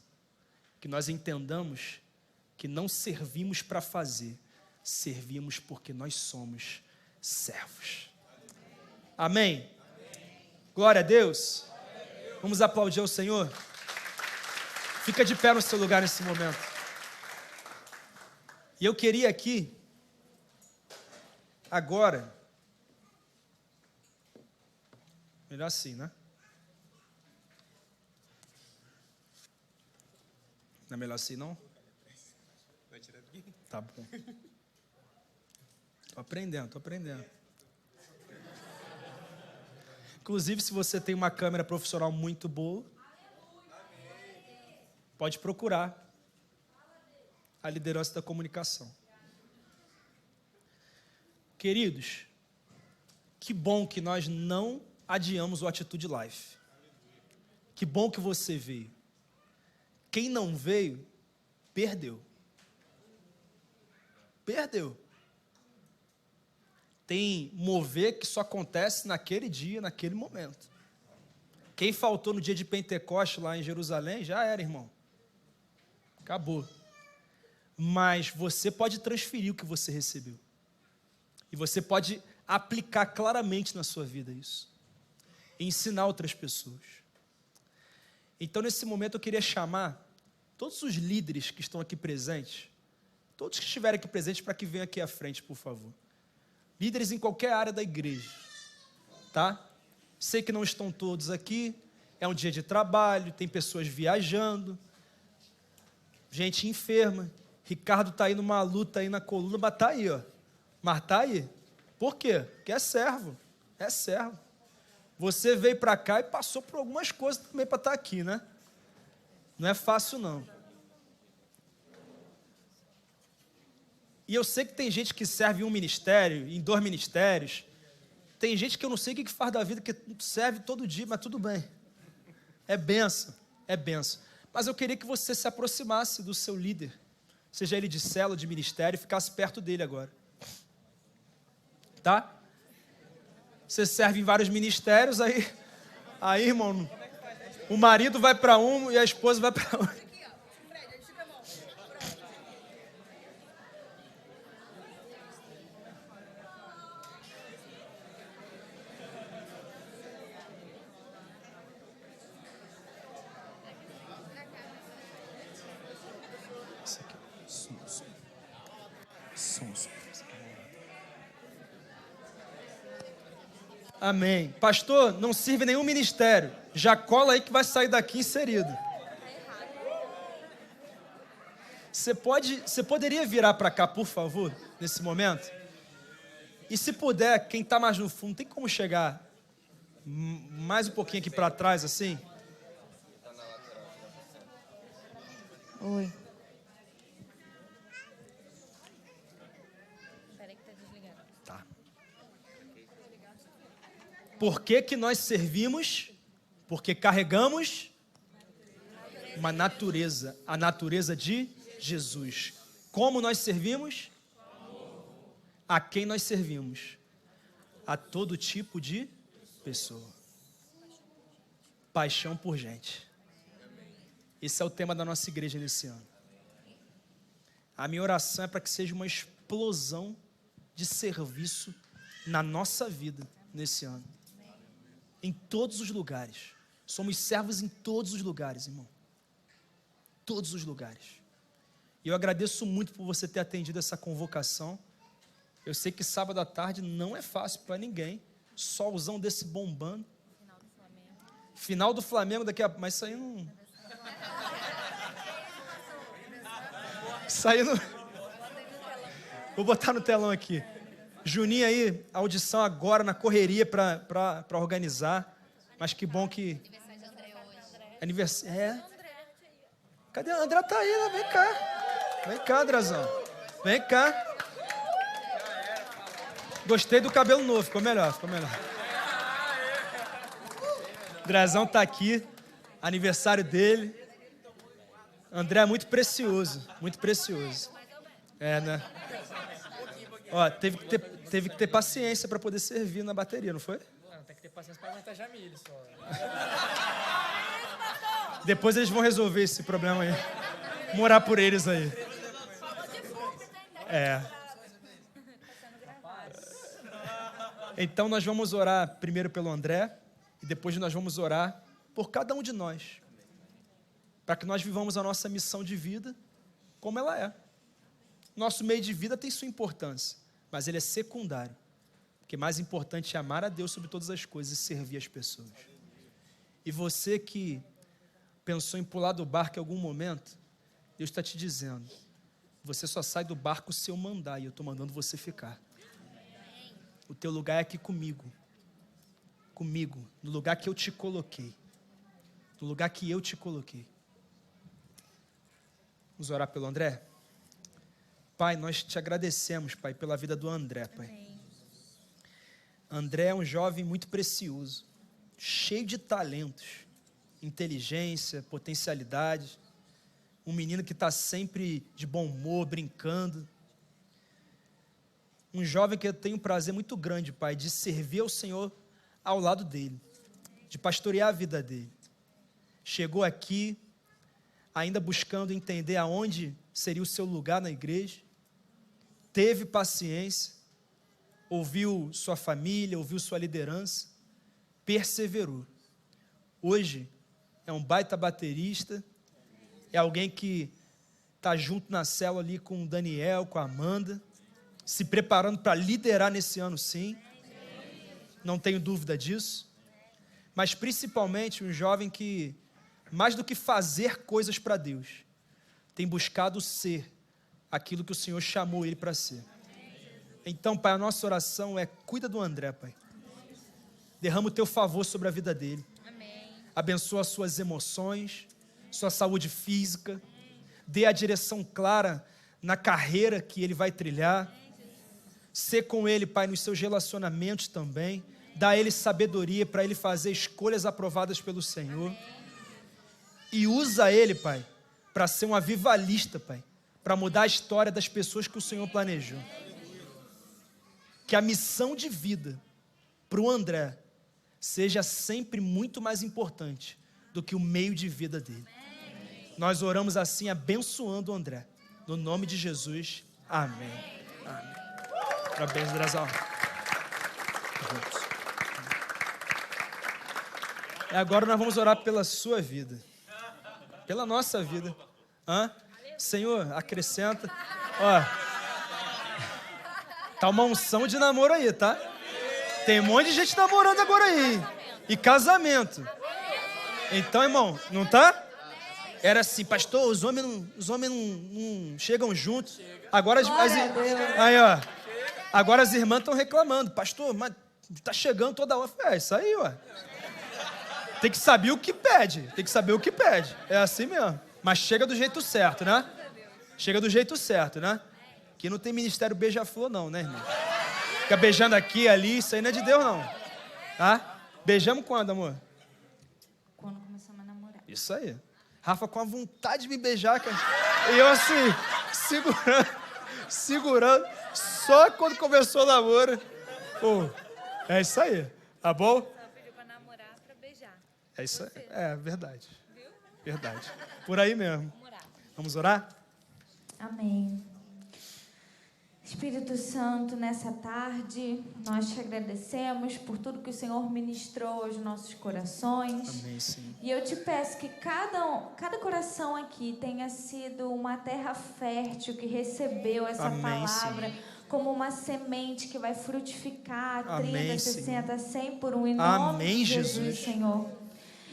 Que nós entendamos que não servimos para fazer, servimos porque nós somos servos. Amém? Glória a Deus. Vamos aplaudir ao Senhor? Fica de pé no seu lugar nesse momento. E eu queria aqui, agora, melhor assim, né? Não é melhor assim, não? Vai tirar daqui? Tá bom. Tô aprendendo. Inclusive, se você tem uma câmera profissional muito boa, pode procurar a liderança da comunicação. Queridos, que bom que nós não adiamos o Atitude Life. Que bom que você veio. Quem não veio, perdeu. Perdeu. Tem mover que só acontece naquele dia, naquele momento. Quem faltou no dia de Pentecostes lá em Jerusalém, já era, irmão. Acabou. Mas você pode transferir o que você recebeu. E você pode aplicar claramente na sua vida isso. E ensinar outras pessoas. Então, nesse momento, eu queria chamar todos os líderes que estão aqui presentes, todos que estiverem aqui presentes, para que venham aqui à frente, por favor. Líderes em qualquer área da igreja, tá? Sei que não estão todos aqui, é um dia de trabalho, tem pessoas viajando, gente enferma. Ricardo está aí numa luta aí na coluna, mas está aí, ó. Mas está aí. Por quê? Porque é servo. É servo. Você veio para cá e passou por algumas coisas também para estar aqui, né? Não é fácil, não. E eu sei que tem gente que serve em um ministério, em 2 ministérios. Tem gente que eu não sei o que faz da vida, que serve todo dia, mas tudo bem. É benção, é benção. Mas eu queria que você se aproximasse do seu líder, seja ele de célula, de ministério, e ficasse perto dele agora. Tá? Você serve em vários ministérios, aí irmão, o marido vai para um e a esposa vai para outro. Amém. Pastor, não sirve nenhum ministério. Já cola aí que vai sair daqui inserido. Você poderia virar para cá, por favor, nesse momento? E se puder, quem está mais no fundo, tem como chegar mais um pouquinho aqui para trás, assim? Oi. Peraí que tá desligado. Tá. Por que que nós servimos? Porque carregamos uma natureza, a natureza de Jesus. Como nós servimos? A quem nós servimos? A todo tipo de pessoa. Paixão por gente. Esse é o tema da nossa igreja nesse ano. A minha oração é para que seja uma explosão de serviço na nossa vida nesse ano. Em todos os lugares. Somos servos em todos os lugares, irmão. Todos os lugares. E eu agradeço muito por você ter atendido essa convocação. Eu sei que sábado à tarde não é fácil para ninguém. Solzão desse bombando. Final do Flamengo daqui a... Mas isso aí não... Isso aí não... Vou botar no telão aqui. Juninho aí, audição agora na correria para organizar. Mas que bom que... Aniversário de André hoje. Aniversário... É. Cadê? A André tá aí, né? Vem cá. Vem cá, Andrezão. Vem cá. Gostei do cabelo novo, ficou melhor, ficou melhor. Andrezão tá aqui, aniversário dele. André é muito precioso, muito precioso. É, né? Ó, teve que ter paciência para poder servir na bateria, não foi? Não, tem que ter paciência para aguentar Jamile só. Depois eles vão resolver esse problema aí. Morar por eles aí. É. Então nós vamos orar primeiro pelo André e depois nós vamos orar por cada um de nós. Para que nós vivamos a nossa missão de vida como ela é. Nosso meio de vida tem sua importância, mas ele é secundário. Porque mais importante é amar a Deus sobre todas as coisas e servir as pessoas. E você que pensou em pular do barco em algum momento, Deus está te dizendo, você só sai do barco se eu mandar, e eu estou mandando você ficar. O teu lugar é aqui comigo, no lugar que eu te coloquei, no lugar que eu te coloquei. Vamos orar pelo André? Pai, nós te agradecemos, Pai, pela vida do André, Pai. André é um jovem muito precioso, cheio de talentos, inteligência, potencialidade, um menino que está sempre de bom humor, brincando. Um jovem que eu tenho um prazer muito grande, Pai, de servir ao Senhor ao lado dele, de pastorear a vida dele. Chegou aqui, ainda buscando entender aonde seria o seu lugar na igreja, teve paciência, ouviu sua família, ouviu sua liderança, perseverou. Hoje é um baita baterista, é alguém que está junto na célula ali com o Daniel, com a Amanda, se preparando para liderar nesse ano, sim. Não tenho dúvida disso. Mas principalmente um jovem que, mais do que fazer coisas para Deus, tem buscado ser aquilo que o Senhor chamou ele para ser. Então, Pai, a nossa oração é: cuida do André, Pai. Derrama o teu favor sobre a vida dele. Abençoa as suas emoções, sua saúde física. Dê a direção clara na carreira que ele vai trilhar. Ser com ele, Pai, nos seus relacionamentos também. Dá a ele sabedoria para ele fazer escolhas aprovadas pelo Senhor. E usa ele, Pai, para ser um avivalista, Pai, para mudar a história das pessoas que o Senhor planejou. Que a missão de vida para o André seja sempre muito mais importante do que o meio de vida dele. Nós oramos assim, abençoando o André. No nome de Jesus, amém. Amém. Parabéns, Andrezão. E agora nós vamos orar pela sua vida. Pela nossa vida. Senhor, acrescenta. Ó, tá uma unção de namoro aí, tá? Tem um monte de gente namorando agora aí. E casamento. Então, irmão, não tá? Era assim, pastor, os homens não chegam juntos. Agora aí, ó. Agora as irmãs estão reclamando. Pastor, mas tá chegando toda hora. É isso aí, ó. Tem que saber o que pede. É assim mesmo. Mas chega do jeito certo, né? Chega do jeito certo, né? Que não tem ministério beija-flor não, né, irmão? Fica beijando aqui, ali, isso aí não é de Deus não. Tá? Beijamos quando, amor? Quando começamos a namorar. Isso aí. Rafa com a vontade de me beijar, cara. E eu assim, segurando. Só quando começou o namoro. Pô, é isso aí. Tá bom? Só pediu pra namorar, pra beijar. É isso aí. É verdade. Verdade. Por aí mesmo. Vamos orar? Amém. Espírito Santo, nessa tarde, nós te agradecemos por tudo que o Senhor ministrou aos nossos corações. Amém, sim. E eu te peço que cada coração aqui tenha sido uma terra fértil que recebeu essa Amém, palavra sim. como uma semente que vai frutificar 30, Amém, 60, 100 por um. Em Amém, nome de Jesus, Jesus. Senhor.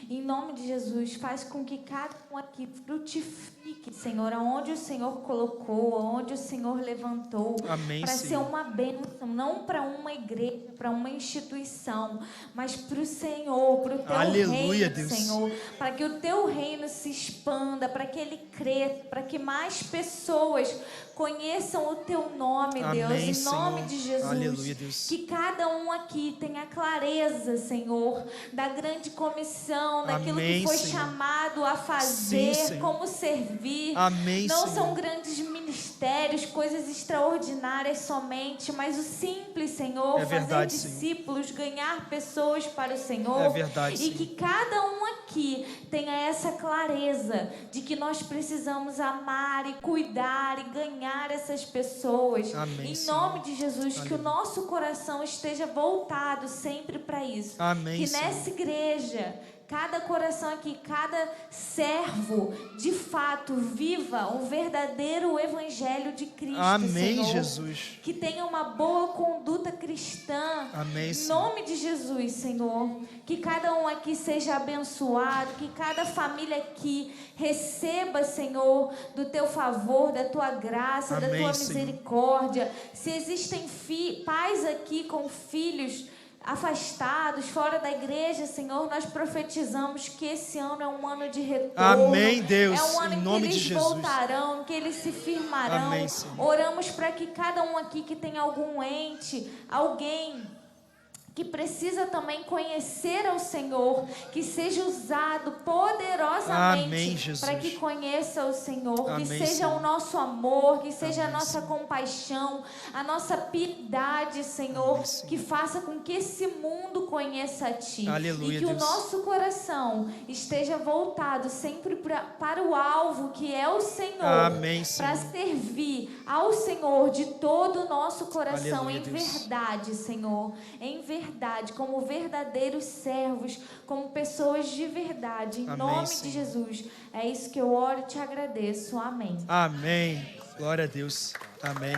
Em nome de Jesus, faz com que cada um aqui frutifique, Senhor, aonde o Senhor colocou, aonde o Senhor levantou, Amém, para ser Senhor. uma bênção, não para uma igreja, para uma instituição, mas para o Senhor, para o teu Aleluia, reino, Deus. Senhor, para que o teu reino se expanda, para que ele cresça, para que mais pessoas conheçam o teu nome, Deus, Amém, em nome Senhor. de Jesus. Aleluia, Deus. Que cada um aqui tenha clareza, Senhor, da grande comissão, daquilo Amém, que foi Senhor. chamado a fazer, Sim, Senhor. como servir. Amém, Não Senhor. são grandes ministérios, coisas extraordinárias somente, mas o simples, Senhor, É verdade, fazer Senhor. discípulos, ganhar pessoas para o Senhor. É verdade, E Senhor. que cada um aqui tenha essa clareza de que nós precisamos amar e cuidar e ganhar essas pessoas. Amém, Em Senhor. nome de Jesus, que o Aleluia. nosso coração esteja voltado sempre para isso. Amém, Que Senhor. nessa igreja, cada coração aqui, cada servo, de fato, viva um verdadeiro evangelho de Cristo, Amém, Senhor. Jesus. Que tenha uma boa conduta cristã. Amém, Em Senhor. nome de Jesus, Senhor. Que cada um aqui seja abençoado. Que cada família aqui receba, Senhor, do teu favor, da tua graça, da Amém, tua Senhor. misericórdia. Se existem pais aqui com filhos afastados, fora da igreja, Senhor, nós profetizamos que esse ano é um ano de retorno. Amém, Deus, É um ano em em que nome eles de Jesus. voltarão, que eles se firmarão. Amém, Senhor. Oramos para que cada um aqui que tem algum ente, alguém que precisa também conhecer ao Senhor, que seja usado Amém, poderosamente Jesus. para que conheça o Senhor, Amém, que seja Senhor. o nosso amor, que seja Amém, a nossa Senhor. compaixão, a nossa piedade, Senhor, Amém, Senhor. que faça com que esse mundo conheça a Ti. Aleluia, E que Deus. o nosso coração esteja voltado sempre para o alvo, que é o Senhor. Amém, Para Senhor. servir ao Senhor de todo o nosso coração, Aleluia, em Deus. verdade, Senhor, em verdade, como verdadeiros servos, como pessoas de verdade, em Amém, nome Senhor. de Jesus. É isso que eu oro e te agradeço. Amém. Amém. Glória a Deus. Amém.